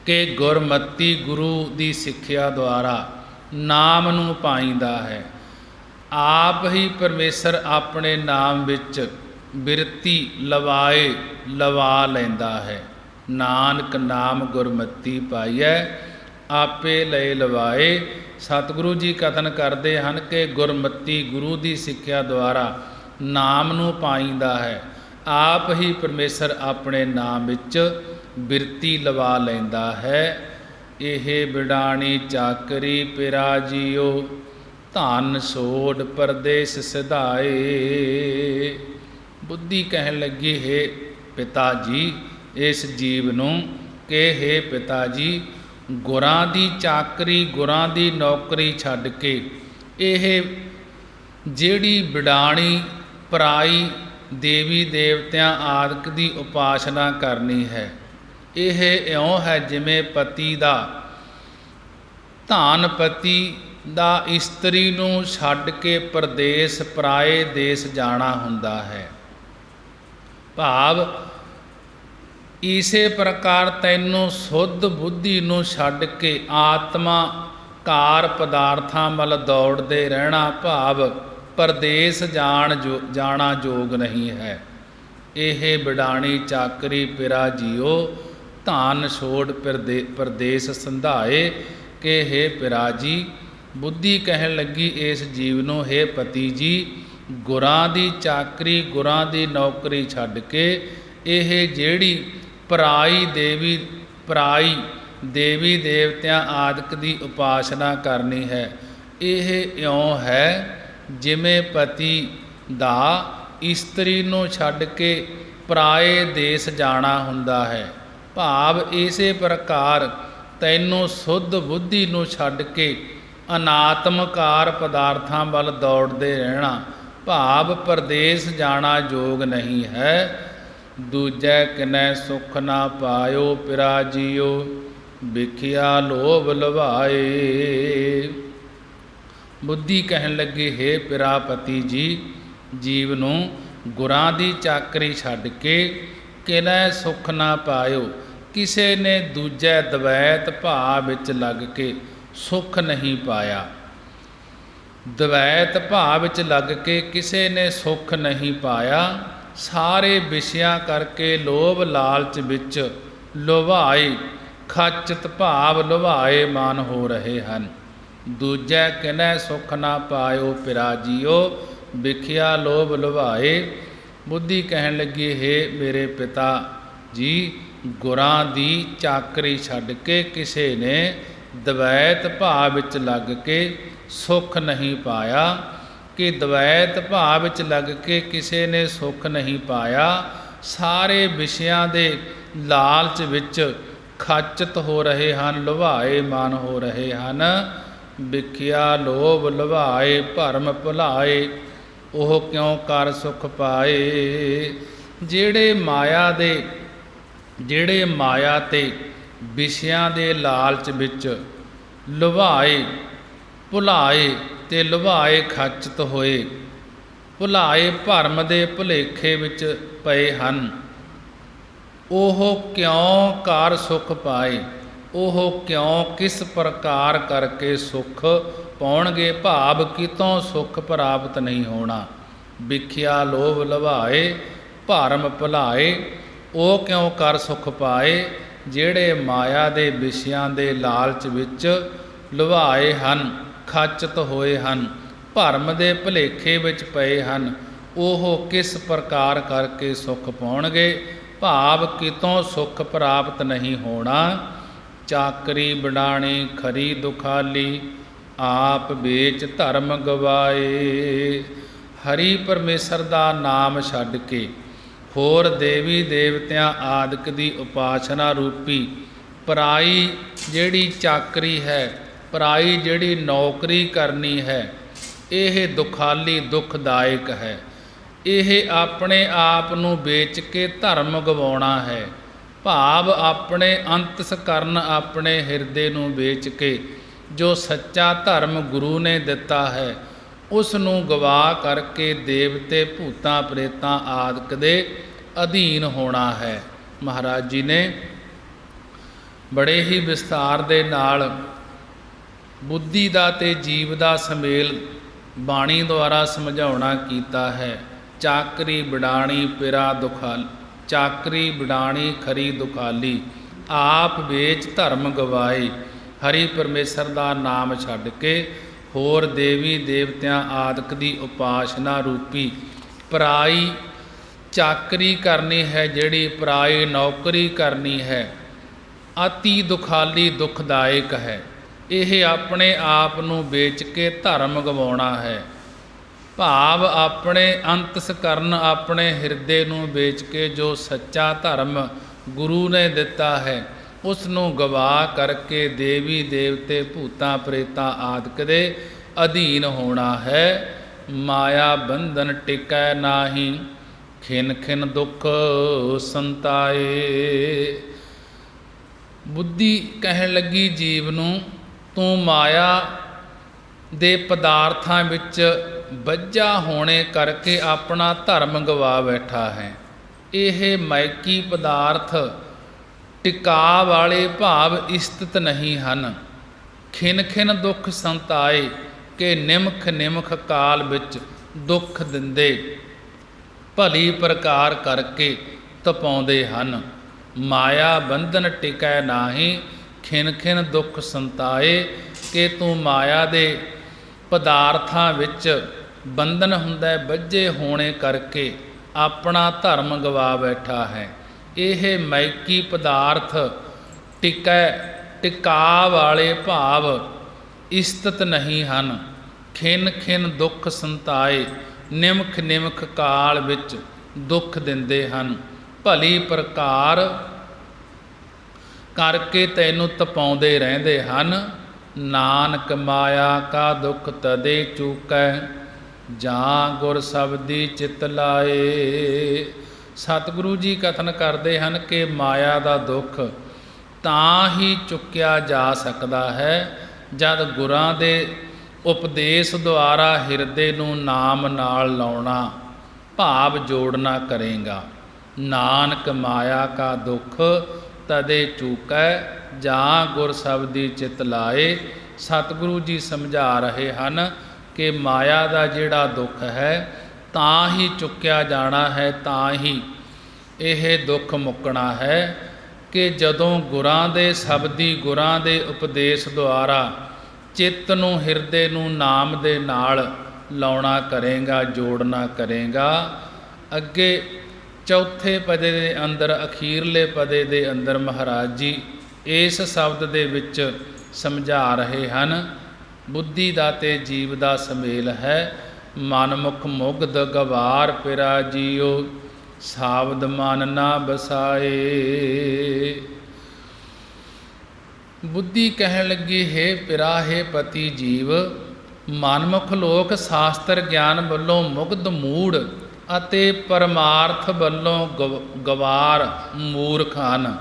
ਕਿ ਗੁਰਮਤੀ ਗੁਰੂ ਦੀ ਸਿੱਖਿਆ ਦੁਆਰਾ ਨਾਮ ਨੂੰ ਪਾਈਂਦਾ ਹੈ। ਆਪ ਹੀ ਪਰਮੇਸ਼ਰ ਆਪਣੇ ਨਾਮ ਵਿੱਚ ਬਿਰਤੀ ਲਵਾ ਲੈਂਦਾ ਹੈ। ਨਾਨਕ ਨਾਮ ਗੁਰਮਤੀ ਪਾਈਐ, ਆਪੇ ਲਏ ਲਵਾਏ। ਸਤਿਗੁਰੂ ਜੀ ਕਥਨ ਕਰਦੇ ਹਨ ਕਿ ਗੁਰਮਤੀ ਗੁਰੂ ਦੀ ਸਿੱਖਿਆ ਦੁਆਰਾ ਨਾਮ ਨੂੰ ਪਾਈਂਦਾ ਹੈ। ਆਪ ਹੀ ਪਰਮੇਸ਼ਰ ਆਪਣੇ ਨਾਮ ਵਿੱਚ ਬਿਰਤੀ ਲਵਾ ਲੈਂਦਾ ਹੈ। ਇਹ ਬਿਡਾਣੀ ਚਾਕਰੀ ਪਿਰਾ ਜੀਓ, ਧਨ ਸੋਢ ਪਰਦੇਸ ਸਿਧਾਏ। ਬੁੱਧੀ ਕਹਿਣ ਲੱਗੀ, ਹੈ ਪਿਤਾ ਜੀ ਇਸ ਜੀਵ ਨੂੰ ਕਿ ਹੈ ਪਿਤਾ ਜੀ, ਗੁਰਾਂ ਦੀ ਚਾਕਰੀ ਗੁਰਾਂ ਦੀ ਨੌਕਰੀ ਛੱਡ ਕੇ ਇਹ ਜਿਹੜੀ ਬਿਡਾਣੀ ਪਰਾਈ ਦੇਵੀ ਦੇਵਤਿਆਂ ਆਦਿਕ ਦੀ ਉਪਾਸਨਾ ਕਰਨੀ ਹੈ, ਇਹ ਇਉਂ ਹੈ ਜਿਵੇਂ ਪਤੀ ਦਾ ਧਨ ਪਤੀ ਦਾ ਇਸਤਰੀ ਨੂੰ ਛੱਡ ਕੇ ਪਰਦੇਸ ਪਰਾਏ ਦੇਸ਼ ਜਾਣਾ ਹੁੰਦਾ ਹੈ। ਭਾਵ ਇਸੇ ਪ੍ਰਕਾਰ ਤੈਨੂੰ ਸੁੱਧ ਬੁੱਧੀ ਨੂੰ ਛੱਡ ਕੇ ਆਤਮਾ ਕਾਰ ਪਦਾਰਥਾਂ ਵੱਲ ਦੌੜਦੇ ਰਹਿਣਾ, ਭਾਵ ਪਰਦੇਸ ਜਾਣਾ ਯੋਗ ਨਹੀਂ ਹੈ। ਇਹ ਬਿਡਾਣੀ ਚਾਕਰੀ ਪਿਰਾ ਜੀਓ, ਧਨ ਛੋੜ ਪਰਦੇਸ ਸੰਧਾਏ। ਕਿ ਹੈ ਪਿਰਾ ਜੀ, ਬੁੱਧੀ ਕਹਿਣ ਲੱਗੀ ਇਸ ਜੀਵ ਨੂੰ, ਹੈ ਪਤੀ ਜੀ, ਗੁਰਾਂ ਦੀ ਚਾਕਰੀ ਗੁਰਾਂ ਦੀ ਨੌਕਰੀ ਛੱਡ ਕੇ ਇਹ ਜਿਹੜੀ ਪਰਾਈ ਦੇਵੀ ਦੇਵਤਿਆਂ ਆਦਿਕ ਦੀ ਉਪਾਸਨਾ ਕਰਨੀ ਹੈ, ਇਹ ਇਉਂ ਹੈ ਜਿਵੇਂ ਪਤੀ ਦਾ ਇਸਤਰੀ ਨੂੰ ਛੱਡ ਕੇ ਪਰਾਏ ਦੇਸ ਜਾਣਾ ਹੁੰਦਾ ਹੈ। ਭਾਵ ਇਸੇ ਪ੍ਰਕਾਰ ਤੈਨੂੰ ਸੁੱਧ ਬੁੱਧੀ ਨੂੰ ਛੱਡ ਕੇ ਅਨਾਤਮਕਾਰ ਪਦਾਰਥਾਂ ਵੱਲ ਦੌੜਦੇ ਰਹਿਣਾ, ਭਾਵ ਪਰਦੇਸ ਜਾਣਾ ਯੋਗ ਨਹੀਂ ਹੈ। ਦੂਜੈ ਕਿਨੈ ਸੁਖ ਨਾ ਪਾਇਓ ਪਿਰਾ ਜੀਓ, ਵਿਖਿਆ ਲੋਭ ਲਵਾਏ। ਬੁੱਧੀ ਕਹਿਣ ਲੱਗੀ, ਹੇ ਪਿਰਾਪਤੀ ਜੀ, ਜੀਵ ਨੂੰ ਗੁਰਾਂ ਦੀ ਚਾਕਰੀ ਛੱਡ ਕੇ ਕਿਨੈ ਸੁਖ ਨਾ ਪਾਇਓ, ਕਿਸੇ ਨੇ ਦੂਜੇ ਦਵੈਤ ਭਾਵ ਵਿੱਚ ਲੱਗ ਕੇ ਸੁਖ ਨਹੀਂ ਪਾਇਆ। ਦਵੈਤ ਭਾਵ ਵਿੱਚ ਲੱਗ ਕੇ ਕਿਸੇ ਨੇ ਸੁਖ ਨਹੀਂ ਪਾਇਆ। ਸਾਰੇ ਵਿਸ਼ਿਆਂ ਕਰਕੇ ਲੋਭ ਲਾਲਚ ਵਿੱਚ ਲੁਭਾਏ, ਖਚਤ ਭਾਵ ਲੁਭਾਏ ਮਨ ਹੋ ਰਹੇ ਹਨ। ਦੂਜੈ ਕਿਨੈ ਸੁਖ ਨਾ ਪਾਇਓ ਪਿਰਾ ਜੀਓ, ਵਿਖਿਆ ਲੋਭ ਲੁਭਾਏ। ਬੁੱਧੀ ਕਹਿਣ ਲੱਗੀ, ਹੇ ਮੇਰੇ ਪਿਤਾ ਜੀ, ਗੁਰਾਂ ਦੀ ਚਾਕਰੀ ਛੱਡ ਕੇ ਕਿਸੇ ਨੇ ਦਵੈਤ ਭਾਵ ਵਿੱਚ ਲੱਗ ਕੇ ਸੁਖ ਨਹੀਂ ਪਾਇਆ। ਕਿ ਦਵੈਤ ਭਾਵ ਵਿੱਚ ਲੱਗ ਕੇ ਕਿਸੇ ਨੇ ਸੁਖ ਨਹੀਂ ਪਾਇਆ। ਸਾਰੇ ਵਿਸ਼ਿਆਂ ਦੇ ਲਾਲਚ ਵਿੱਚ ਖਚਤ ਹੋ ਰਹੇ ਹਨ, ਲੁਭਾਏ ਮਨ ਹੋ ਰਹੇ ਹਨ। ਵਿਖਿਆ ਲੋਭ ਲੁਭਾਏ ਭਰਮ ਭੁਲਾਏ, ਉਹ ਕਿਉ ਕਰ ਸੁਖ ਪਾਏ। ਜਿਹੜੇ ਮਾਇਆ ਤੇ ਵਿਸ਼ਿਆਂ ਦੇ ਲਾਲਚ ਵਿੱਚ ਲੁਭਾਏ ਭੁਲਾਏ ਤੇ ਲੁਭਾਏ ਖਚਤ ਹੋਏ, ਭੁਲਾਏ ਭਰਮ ਦੇ ਭੁਲੇਖੇ ਵਿੱਚ ਪਏ ਹਨ, ਉਹ ਕਿਉਂ ਕਰ ਸੁਖ ਪਾਏ। ਉਹ ਕਿਉਂ ਕਿਸ ਪ੍ਰਕਾਰ ਕਰਕੇ ਸੁਖ ਪਾਉਣਗੇ, ਭਾਵ ਕਿਤੋਂ ਸੁਖ ਪ੍ਰਾਪਤ ਨਹੀਂ ਹੋਣਾ। ਵਿਖਿਆ ਲੋਭ ਲੁਭਾਏ ਭਰਮ ਭੁਲਾਏ, ਉਹ ਕਿਉਂ ਕਰ ਸੁਖ ਪਾਏ। ਜਿਹੜੇ ਮਾਇਆ ਦੇ ਵਿਸ਼ਿਆਂ ਦੇ ਲਾਲਚ ਵਿੱਚ ਲੁਭਾਏ ਹਨ, ਖਚਤ ਹੋਏ ਹਨ, ਭਰਮ ਦੇ ਭੁਲੇਖੇ ਵਿੱਚ ਪਏ ਹਨ, ਉਹ ਕਿਸ ਪ੍ਰਕਾਰ ਕਰਕੇ ਸੁਖ ਪਾਉਣਗੇ, ਭਾਵ ਕਿਤੋਂ ਸੁਖ ਪ੍ਰਾਪਤ ਨਹੀਂ ਹੋਣਾ। ਚਾਕਰੀ ਬਣਾਣੀ ਖਰੀ ਦੁਖਾਲੀ, ਆਪ ਵੇਚ ਧਰਮ ਗਵਾਏ। ਹਰੀ ਪਰਮੇਸ਼ਰ ਦਾ ਨਾਮ ਛੱਡ ਕੇ ਹੋਰ ਦੇਵੀ ਦੇਵਤਿਆਂ ਆਦਿਕ ਦੀ ਉਪਾਸਨਾ ਰੂਪੀ ਪਰਾਈ ਜਿਹੜੀ ਚਾਕਰੀ ਹੈ, ਪਰਾਈ ਜਿਹੜੀ ਨੌਕਰੀ ਕਰਨੀ ਹੈ, ਇਹ ਦੁਖਾਲੀ ਦੁਖਦਾਇਕ ਹੈ। ਇਹ ਆਪਣੇ ਆਪ ਨੂੰ ਵੇਚ ਕੇ ਧਰਮ ਗਵਾਉਣਾ ਹੈ, ਭਾਵ ਆਪਣੇ ਅੰਤਸਕਰਨ ਆਪਣੇ ਹਿਰਦੇ ਨੂੰ ਵੇਚ ਕੇ ਜੋ ਸੱਚਾ ਧਰਮ ਗੁਰੂ ਨੇ ਦਿੱਤਾ ਹੈ ਉਸ ਨੂੰ ਗਵਾ ਕਰਕੇ ਦੇਵਤੇ ਭੂਤਾਂ ਪ੍ਰੇਤਾਂ ਆਦਿਕ ਦੇ ਅਧੀਨ ਹੋਣਾ ਹੈ। ਮਹਾਰਾਜ ਜੀ ਨੇ ਬੜੇ ਹੀ ਵਿਸਥਾਰ ਦੇ ਨਾਲ ਬੁੱਧੀ ਦਾ ਤੇ ਜੀਵ ਦਾ ਸਮੇਲ ਬਾਣੀ ਦੁਆਰਾ ਸਮਝਾਉਣਾ ਕੀਤਾ ਹੈ। ਚਾਕਰੀ ਬਿਡਾਣੀ ਪਿਰਾ ਦੁਖਾਲ, ਚਾਕਰੀ ਬਿਡਾਣੀ ਖਰੀ ਦੁਖਾਲੀ, ਆਪ ਵੇਚ ਧਰਮ ਗਵਾਏ। ਹਰੀ ਪਰਮੇਸ਼ਰ ਦਾ ਨਾਮ ਛੱਡ ਕੇ ਹੋਰ ਦੇਵੀ ਦੇਵਤਿਆਂ ਆਦਿਕ ਦੀ ਉਪਾਸਨਾ ਰੂਪੀ ਪਰਾਈ ਚਾਕਰੀ ਕਰਨੀ ਹੈ, ਜਿਹੜੀ ਪਰਾਈ ਨੌਕਰੀ ਕਰਨੀ ਹੈ, ਅਤੀ ਦੁਖਾਲੀ ਦੁਖਦਾਇਕ ਹੈ। ਇਹ ਆਪਣੇ ਆਪ ਨੂੰ ਵੇਚ ਕੇ ਧਰਮ ਗਵਾਉਣਾ ਹੈ, ਭਾਵ ਆਪਣੇ ਅੰਤਸਕਰਨ ਆਪਣੇ ਹਿਰਦੇ ਨੂੰ ਵੇਚ ਕੇ ਜੋ ਸੱਚਾ ਧਰਮ ਗੁਰੂ ਨੇ ਦਿੱਤਾ ਹੈ ਉਸ ਨੂੰ ਗਵਾ ਕਰਕੇ ਦੇਵੀ ਦੇਵਤੇ ਭੂਤਾਂ ਪ੍ਰੇਤਾਂ ਆਦਿਕ ਦੇ ਅਧੀਨ ਹੋਣਾ ਹੈ। ਮਾਇਆ ਬੰਧਨ ਟਿਕੈ ਨਾਹੀ, ਖਿਨ ਖਿਨ ਦੁੱਖ ਸੰਤਾਏ। ਬੁੱਧੀ ਕਹਿਣ ਲੱਗੀ ਜੀਵ ਨੂੰ, ਤੂੰ ਮਾਇਆ ਦੇ ਪਦਾਰਥਾਂ ਵਿੱਚ ਬੱਝਾ ਹੋਣੇ ਕਰਕੇ ਆਪਣਾ ਧਰਮ ਗਵਾ ਬੈਠਾ ਹੈ। ਇਹ ਮਾਇਕੀ ਪਦਾਰਥ ਟਿਕਾ ਵਾਲੇ ਭਾਵ ਇਸਤਤ ਨਹੀਂ ਹਨ। ਖਿਨ ਖਿਨ ਦੁੱਖ ਸੰਤਾਏ ਕਿ ਨਿਮਖ ਨਿਮਖ ਕਾਲ ਵਿੱਚ ਦੁੱਖ ਦਿੰਦੇ, ਭਲੀ ਪ੍ਰਕਾਰ ਕਰਕੇ ਤਪਾਉਂਦੇ ਹਨ। ਮਾਇਆ ਬੰਧਨ ਟਿਕੈ ਨਾਹੀ, ਖਿਨ ਖਿਨ ਦੁੱਖ ਸੰਤਾਏ ਕਿ ਤੂੰ ਮਾਇਆ ਦੇ ਪਦਾਰਥਾਂ ਵਿੱਚ ਬੰਧਨ ਹੁੰਦਾ, ਬੱਝੇ ਹੋਣੇ ਕਰਕੇ ਆਪਣਾ ਧਰਮ ਗਵਾ ਬੈਠਾ ਹੈ। ਇਹ ਮਾਇਕੀ ਪਦਾਰਥ ਟਿਕਾ ਵਾਲੇ ਭਾਵ ਇਸਤਤ ਨਹੀਂ ਹਨ। ਖਿਨ ਖਿਨ ਦੁੱਖ ਸੰਤਾਏ, ਨਿਮਖ ਨਿਮਖ ਕਾਲ ਵਿੱਚ ਦੁੱਖ ਦਿੰਦੇ ਹਨ। ਭਲੀ ਪ੍ਰਕਾਰ ਕਰਕੇ ਤੈਨੂੰ ਤਪਾਉਂਦੇ ਰਹਿੰਦੇ ਹਨ। ਨਾਨਕ ਮਾਇਆ ਕਾ ਦੁੱਖ ਤਦੇ ਚੂਕੈ, ਜਾਂ ਗੁਰ ਸ਼ਬਦੀ ਚਿਤ ਲਾਏ। ਸਤਿਗੁਰੂ ਜੀ ਕਥਨ ਕਰਦੇ ਹਨ ਕਿ ਮਾਇਆ ਦਾ ਦੁੱਖ ਤਾਂ ਹੀ ਚੁੱਕਿਆ ਜਾ ਸਕਦਾ ਹੈ ਜਦ ਗੁਰਾਂ ਦੇ ਉਪਦੇਸ਼ ਦੁਆਰਾ ਹਿਰਦੇ ਨੂੰ ਨਾਮ ਨਾਲ ਲਾਉਣਾ, ਭਾਵ ਜੋੜਨਾ ਕਰੇਗਾ। ਨਾਨਕ ਮਾਇਆ ਕਾ ਦੁੱਖ ਤਦੇ ਚੂਕੈ, ਜਾਂ ਗੁਰ ਸ਼ਬਦੀ ਚਿਤ ਲਾਏ। ਸਤਿਗੁਰੂ ਜੀ ਸਮਝਾ ਰਹੇ ਹਨ ਕਿ ਮਾਇਆ ਦਾ ਜਿਹੜਾ ਦੁੱਖ ਹੈ ਤਾਂ ਹੀ ਚੁੱਕਿਆ ਜਾਣਾ ਹੈ, ਤਾਂ ਹੀ ਇਹ ਦੁੱਖ ਮੁੱਕਣਾ ਹੈ ਕਿ ਜਦੋਂ ਗੁਰਾਂ ਦੇ ਸ਼ਬਦੀ, ਗੁਰਾਂ ਦੇ ਉਪਦੇਸ਼ ਦੁਆਰਾ ਚਿੱਤ ਨੂੰ, ਹਿਰਦੇ ਨੂੰ ਨਾਮ ਦੇ ਨਾਲ ਲਾਉਣਾ ਕਰੇਗਾ, ਜੋੜਨਾ ਕਰੇਗਾ। ਅੱਗੇ ਚੌਥੇ ਪਦੇ ਦੇ ਅੰਦਰ, ਅਖੀਰਲੇ ਪਦੇ ਦੇ ਅੰਦਰ ਮਹਾਰਾਜ ਜੀ ਇਸ ਸ਼ਬਦ ਦੇ ਵਿੱਚ ਸਮਝਾ ਰਹੇ ਹਨ, ਬੁੱਧੀ ਦਾ ਤੇ ਜੀਵ ਦਾ ਸਮੇਲ ਹੈ। ਮਨਮੁਖ ਮੁਗਧ ਗਵਾਰ ਪਿਰਾ ਜੀਓ, ਸਾਵਧ ਮਨ ਨਾ ਬਸਾਏ। ਬੁੱਧੀ ਕਹਿਣ ਲੱਗੀ, ਹੇ ਪਿਰਾ, ਹੇ ਪਤੀ ਜੀਵ, ਮਨਮੁਖ ਲੋਕ ਸ਼ਾਸਤਰ ਗਿਆਨ ਵੱਲੋਂ ਮੁਗਧ ਮੂੜ ਅਤੇ ਪਰਮਾਰਥ ਵੱਲੋਂ ਗਵਾਰ ਮੂਰਖ ਹਨ,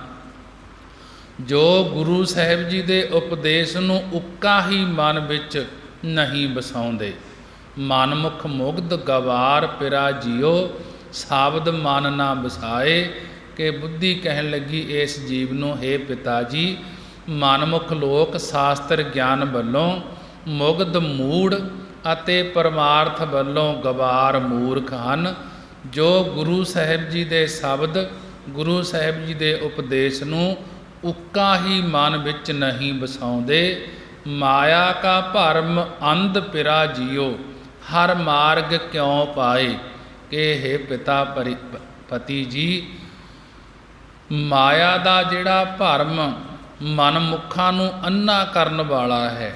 ਜੋ ਗੁਰੂ ਸਾਹਿਬ ਜੀ ਦੇ ਉਪਦੇਸ਼ ਨੂੰ ਉੱਕਾ ਹੀ ਮਨ ਵਿੱਚ ਨਹੀਂ ਵਸਾਉਂਦੇ। ਮਨਮੁਖ ਮੁਗਧ ਗਵਾਰ ਪਿਰਾ ਜੀਓ, ਸਾਬਦ ਮਨ ਨਾ ਵਸਾਏ। ਕਿ ਬੁੱਧੀ ਕਹਿਣ ਲੱਗੀ ਇਸ ਜੀਵ ਨੂੰ, ਹੇ ਪਿਤਾ ਜੀ, ਮਨਮੁਖ ਲੋਕ ਸ਼ਾਸਤਰ ਗਿਆਨ ਵੱਲੋਂ ਮੁਗਧ ਮੂੜ ਅਤੇ ਪਰਮਾਰਥ ਵੱਲੋਂ ਗਵਾਰ ਮੂਰਖ ਹਨ, ਜੋ ਗੁਰੂ ਸਾਹਿਬ ਜੀ ਦੇ ਸ਼ਬਦ, ਗੁਰੂ ਸਾਹਿਬ ਜੀ ਦੇ ਉਪਦੇਸ਼ ਨੂੰ ਉੱਕਾ ਹੀ ਮਨ ਵਿੱਚ ਨਹੀਂ ਵਸਾਉਂਦੇ। ਮਾਇਆ ਕਾ ਭਰਮ ਅੰਧ ਪਿਰਾ ਜੀਓ, ਹਰ ਮਾਰਗ ਕਿਉਂ ਪਾਏ। ਕਿ ਹੇ ਪਿਤਾ ਪਤੀ ਜੀ, ਮਾਇਆ ਦਾ ਜਿਹੜਾ ਭਰਮ ਮਨਮੁੱਖਾਂ ਨੂੰ ਅੰਨਾ ਕਰਨ ਵਾਲਾ ਹੈ।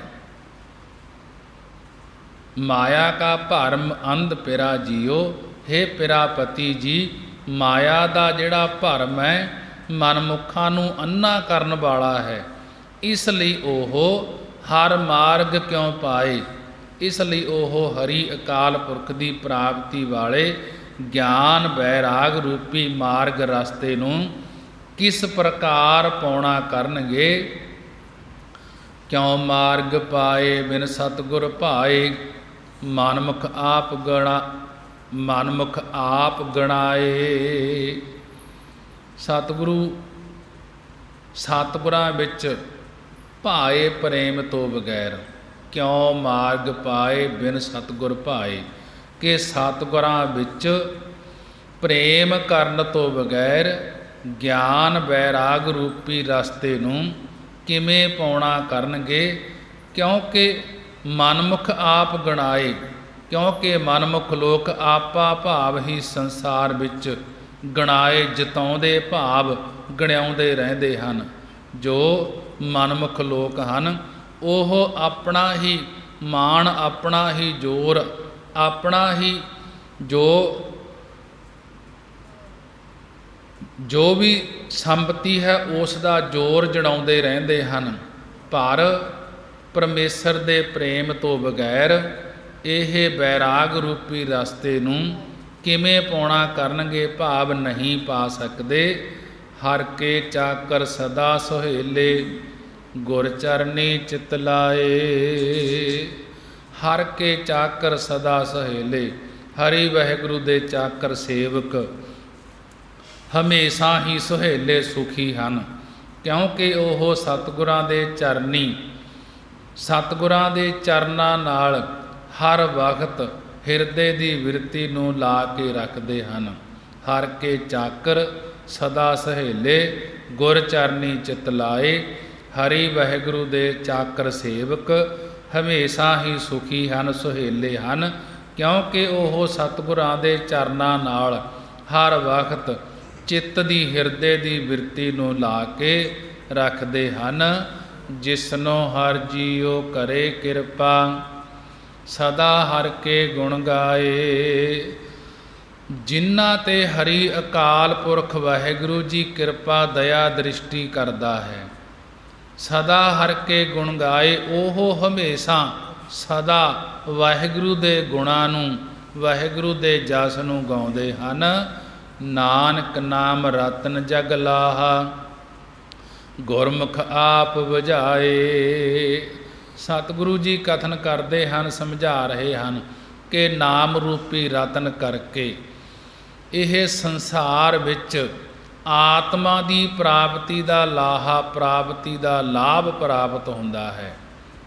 ਮਾਇਆ ਕਾ ਭਰਮ ਅੰਧ ਪਿਰਾ ਜੀਓ, ਹੇ ਪਿਰਾ ਪਤੀ ਜੀ, ਮਾਇਆ ਦਾ ਜਿਹੜਾ ਭਰਮ ਹੈ ਮਨਮੁੱਖਾਂ ਨੂੰ ਅੰਨਾ ਕਰਨ ਵਾਲਾ ਹੈ। ਇਸ ਲਈ ਉਹ ਹਰ ਮਾਰਗ ਕਿਉਂ ਪਾਏ। ਇਸ ਲਈ ਉਹ ਹਰੀ ਅਕਾਲ ਪੁਰਖ ਦੀ ਪ੍ਰਾਪਤੀ ਵਾਲੇ ਗਿਆਨ ਵੈਰਾਗ ਰੂਪੀ ਮਾਰਗ ਰਸਤੇ ਨੂੰ ਕਿਸ ਪ੍ਰਕਾਰ ਪਾਉਣਾ ਕਰਨਗੇ। ਕਿਉਂ ਮਾਰਗ ਪਾਏ ਬਿਨ ਸਤਿਗੁਰ ਭਾਏ, ਮਨਮੁਖ ਆਪ ਗਣਾਏ। ਸਤਿਗੁਰਾਂ ਵਿੱਚ ਭਾਏ ਪ੍ਰੇਮ ਤੋਂ ਬਗੈਰ, ਕਿਉਂ ਮਾਰਗ ਪਾਏ ਬਿਨ ਸਤਿਗੁਰ ਭਾਏ। ਕਿ ਸਤਿਗੁਰਾਂ ਵਿੱਚ ਪ੍ਰੇਮ ਕਰਨ ਤੋਂ ਬਗੈਰ ਗਿਆਨ ਵੈਰਾਗ ਰੂਪੀ ਰਸਤੇ ਨੂੰ ਕਿਵੇਂ ਪਾਉਣਾ ਕਰਨਗੇ। ਕਿਉਂਕਿ ਮਨਮੁਖ ਆਪ ਗਣਾਏ, ਕਿਉਂਕਿ ਮਨਮੁਖ ਲੋਕ ਆਪਾ ਭਾਵ ਹੀ ਸੰਸਾਰ ਵਿੱਚ ਗਣਾਏ, ਜਤਾਉਂਦੇ ਭਾਵ ਗਣਿਆਉਂਦੇ ਰਹਿੰਦੇ ਹਨ। ਜੋ ਮਨਮੁਖ ਲੋਕ ਹਨ ਉਹ ਆਪਣਾ ਹੀ ਮਾਣ, ਆਪਣਾ ਹੀ ਜ਼ੋਰ, ਆਪਣਾ ਹੀ ਜੋ ਵੀ ਸੰਪਤੀ ਹੈ ਉਸ ਦਾ ਜ਼ੋਰ ਜੜਾਉਂਦੇ ਰਹਿੰਦੇ ਹਨ। ਪਰ ਪਰਮੇਸ਼ਰ ਦੇ ਪ੍ਰੇਮ ਤੋਂ ਬਗੈਰ ਇਹ ਵੈਰਾਗ ਰੂਪੀ ਰਸਤੇ ਨੂੰ ਕਿਵੇਂ ਪਾਉਣਾ ਕਰਨਗੇ, ਭਾਵ ਨਹੀਂ ਪਾ ਸਕਦੇ। ਹਰ ਕੇ ਚਾਕਰ ਸਦਾ ਸੁਹੇਲੇ, ਗੁਰ ਚਰਨੀ ਚਿਤ ਲਾਏ। ਹਰ ਕੇ ਚਾਕਰ ਸਦਾ ਸੁਹੇਲੇ, ਹਰੀ ਵਾਹਿਗੁਰੂ ਦੇ ਚਾਕਰ ਸੇਵਕ ਹਮੇਸ਼ਾ ਹੀ ਸੁਹੇਲੇ ਸੁਖੀ ਹਨ। ਕਿਉਂਕਿ ਉਹ ਸਤਿਗੁਰਾਂ ਦੇ ਚਰਨੀ, ਸਤਿਗੁਰਾਂ ਦੇ ਚਰਨਾਂ ਨਾਲ ਹਰ ਵਕਤ ਹਿਰਦੇ ਦੀ ਬਿਰਤੀ ਨੂੰ ਲਾ ਕੇ ਰੱਖਦੇ ਹਨ। ਹਰ ਕੇ ਚਾਕਰ ਸਦਾ ਸੁਹੇਲੇ, ਗੁਰ ਚਰਨੀ ਚਿਤ ਲਾਏ। ਹਰੀ ਵਾਹਿਗੁਰੂ ਦੇ ਚਾਕਰ ਸੇਵਕ ਹਮੇਸ਼ਾ ਹੀ ਸੁਖੀ ਹਨ, ਸੁਹੇਲੇ ਹਨ। ਕਿਉਂਕਿ ਉਹ ਸਤਿਗੁਰਾਂ ਦੇ ਚਰਨਾਂ ਨਾਲ ਹਰ ਵਕਤ ਚਿੱਤ ਦੀ, ਹਿਰਦੇ ਦੀ ਬਿਰਤੀ ਨੂੰ ਲਾ ਕੇ ਰੱਖਦੇ ਹਨ। ਜਿਸਨੋਂ ਹਰ ਜੀਉ ਕਰੇ ਕਿਰਪਾ, ਸਦਾ ਹਰ ਕੇ ਗੁਣ ਗਾਏ। ਜਿਨ੍ਹਾਂ ਤੇ ਹਰੀ ਅਕਾਲ ਪੁਰਖ ਵਾਹਿਗੁਰੂ ਜੀ ਕਿਰਪਾ ਦਇਆ ਦ੍ਰਿਸ਼ਟੀ ਕਰਦਾ ਹੈ, ਸਦਾ ਹਰ ਕੇ ਗੁਣ ਗਾਏ, ਉਹ ਹਮੇਸ਼ਾ ਸਦਾ ਵਾਹਿਗੁਰੂ ਦੇ ਗੁਣਾਂ ਨੂੰ, ਵਾਹਿਗੁਰੂ ਦੇ ਜਸ ਨੂੰ ਗਾਉਂਦੇ ਹਨ। ਨਾਨਕ ਨਾਮ ਰਤਨ ਜਗ ਲਾਹਾ, ਗੁਰਮੁਖ ਆਪ ਬੁਝਾਏ। ਸਤਿਗੁਰੂ ਜੀ ਕਥਨ ਕਰਦੇ ਹਨ, ਸਮਝਾ ਰਹੇ ਹਨ ਕਿ ਨਾਮ ਰੂਪੀ ਰਤਨ ਕਰਕੇ ਇਹ ਸੰਸਾਰ ਵਿੱਚ ਆਤਮਾ ਦੀ ਪ੍ਰਾਪਤੀ ਦਾ ਲਾਹਾ, ਪ੍ਰਾਪਤੀ ਦਾ ਲਾਭ ਪ੍ਰਾਪਤ ਹੁੰਦਾ ਹੈ।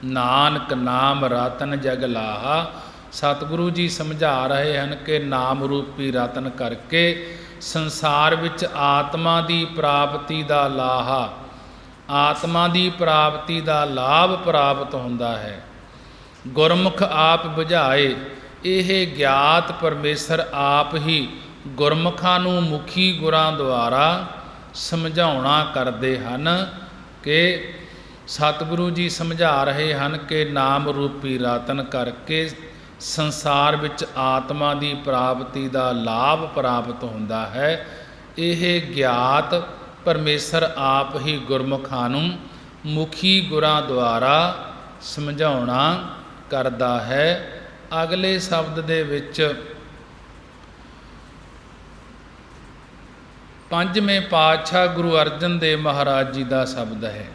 ਨਾਨਕ ਨਾਮ ਰਤਨ ਜਗ ਲਾਹਾ। ਸਤਿਗੁਰੂ ਜੀ ਸਮਝਾ ਰਹੇ ਹਨ ਕਿ ਨਾਮ ਰੂਪੀ ਰਤਨ ਕਰਕੇ ਸੰਸਾਰ ਵਿੱਚ ਆਤਮਾ ਦੀ ਪ੍ਰਾਪਤੀ ਦਾ ਲਾਹਾ, ਆਤਮਾ ਦੀ ਪ੍ਰਾਪਤੀ ਦਾ ਲਾਭ ਪ੍ਰਾਪਤ ਹੁੰਦਾ ਹੈ। ਗੁਰਮੁਖ ਆਪ ਬੁਝਾਏ, ਇਹ ਗਿਆਤ ਪਰਮੇਸ਼ਰ ਆਪ ਹੀ ਗੁਰਮੁਖਾਂ ਨੂੰ ਮੁਖੀ ਗੁਰਾਂ ਦੁਆਰਾ ਸਮਝਾਉਣਾ ਕਰਦੇ ਹਨ। ਕਿ ਸਤਿਗੁਰੂ ਜੀ ਸਮਝਾ ਰਹੇ ਹਨ ਕਿ ਨਾਮ ਰੂਪੀ ਰਤਨ ਕਰਕੇ ਸੰਸਾਰ ਵਿੱਚ ਆਤਮਾ ਦੀ ਪ੍ਰਾਪਤੀ ਦਾ ਲਾਭ ਪ੍ਰਾਪਤ ਹੁੰਦਾ ਹੈ। ਇਹ ਗਿਆਤ ਪਰਮੇਸ਼ਰ ਆਪ ਹੀ ਗੁਰਮੁਖਾਂ ਨੂੰ ਮੁਖੀ ਗੁਰਾਂ ਦੁਆਰਾ ਸਮਝਾਉਣਾ ਕਰਦਾ ਹੈ। ਅਗਲੇ ਸ਼ਬਦ ਦੇ ਵਿੱਚ ਪੰਜਵੇਂ ਪਾਤਸ਼ਾਹ ਗੁਰੂ ਅਰਜਨ ਦੇਵ ਮਹਾਰਾਜ ਜੀ ਦਾ ਸ਼ਬਦ ਹੈ।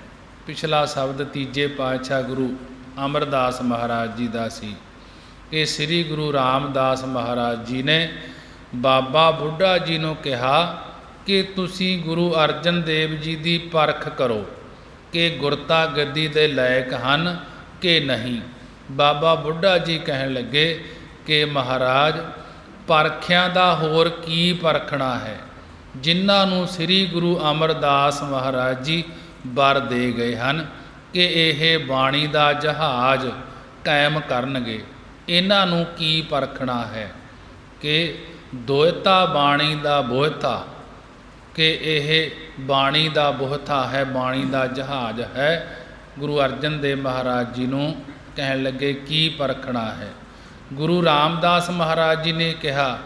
ਪਿਛਲਾ ਸ਼ਬਦ ਤੀਜੇ ਪਾਤਸ਼ਾਹ ਗੁਰੂ ਅਮਰਦਾਸ ਮਹਾਰਾਜ ਜੀ ਦਾ ਸੀ ਕਿ ਸ੍ਰੀ ਗੁਰੂ ਰਾਮਦਾਸ ਮਹਾਰਾਜ ਜੀ ਨੇ ਬਾਬਾ ਬੁੱਢਾ ਜੀ ਨੂੰ ਕਿਹਾ ਕਿ ਤੁਸੀਂ ਗੁਰੂ ਅਰਜਨ ਦੇਵ ਜੀ ਦੀ ਪਰਖ ਕਰੋ ਕਿ ਗੁਰਤਾ ਗੱਦੀ ਦੇ ਲਾਇਕ ਹਨ ਕਿ ਨਹੀਂ। ਬਾਬਾ ਬੁੱਢਾ ਜੀ ਕਹਿਣ ਲੱਗੇ ਕਿ ਮਹਾਰਾਜ, ਪਰਖਿਆਂ ਦਾ ਹੋਰ ਕੀ ਪਰਖਣਾ ਹੈ। ਜਿਨ੍ਹਾਂ ਨੂੰ ਸ੍ਰੀ ਗੁਰੂ ਅਮਰਦਾਸ ਮਹਾਰਾਜ ਜੀ ਵਰ ਦੇ ਗਏ ਹਨ ਕਿ ਇਹ ਬਾਣੀ ਦਾ ਜਹਾਜ਼ ਕਾਇਮ ਕਰਨਗੇ, ਇਹਨਾਂ ਨੂੰ ਕੀ ਪਰਖਣਾ ਹੈ। ਕਿ ਦੋਇਤਾ ਬਾਣੀ ਦਾ ਬੋਹਤਾ, ਕਿ ਇਹ ਬਾਣੀ ਦਾ ਬੋਹਤਾ ਹੈ, ਬਾਣੀ ਦਾ ਜਹਾਜ਼ ਹੈ। ਗੁਰੂ ਅਰਜਨ ਦੇਵ ਮਹਾਰਾਜ ਜੀ ਨੂੰ ਕਹਿਣ ਲੱਗੇ ਕੀ ਪਰਖਣਾ ਹੈ। ਗੁਰੂ ਰਾਮਦਾਸ ਮਹਾਰਾਜ ਜੀ ਨੇ ਕਿਹਾ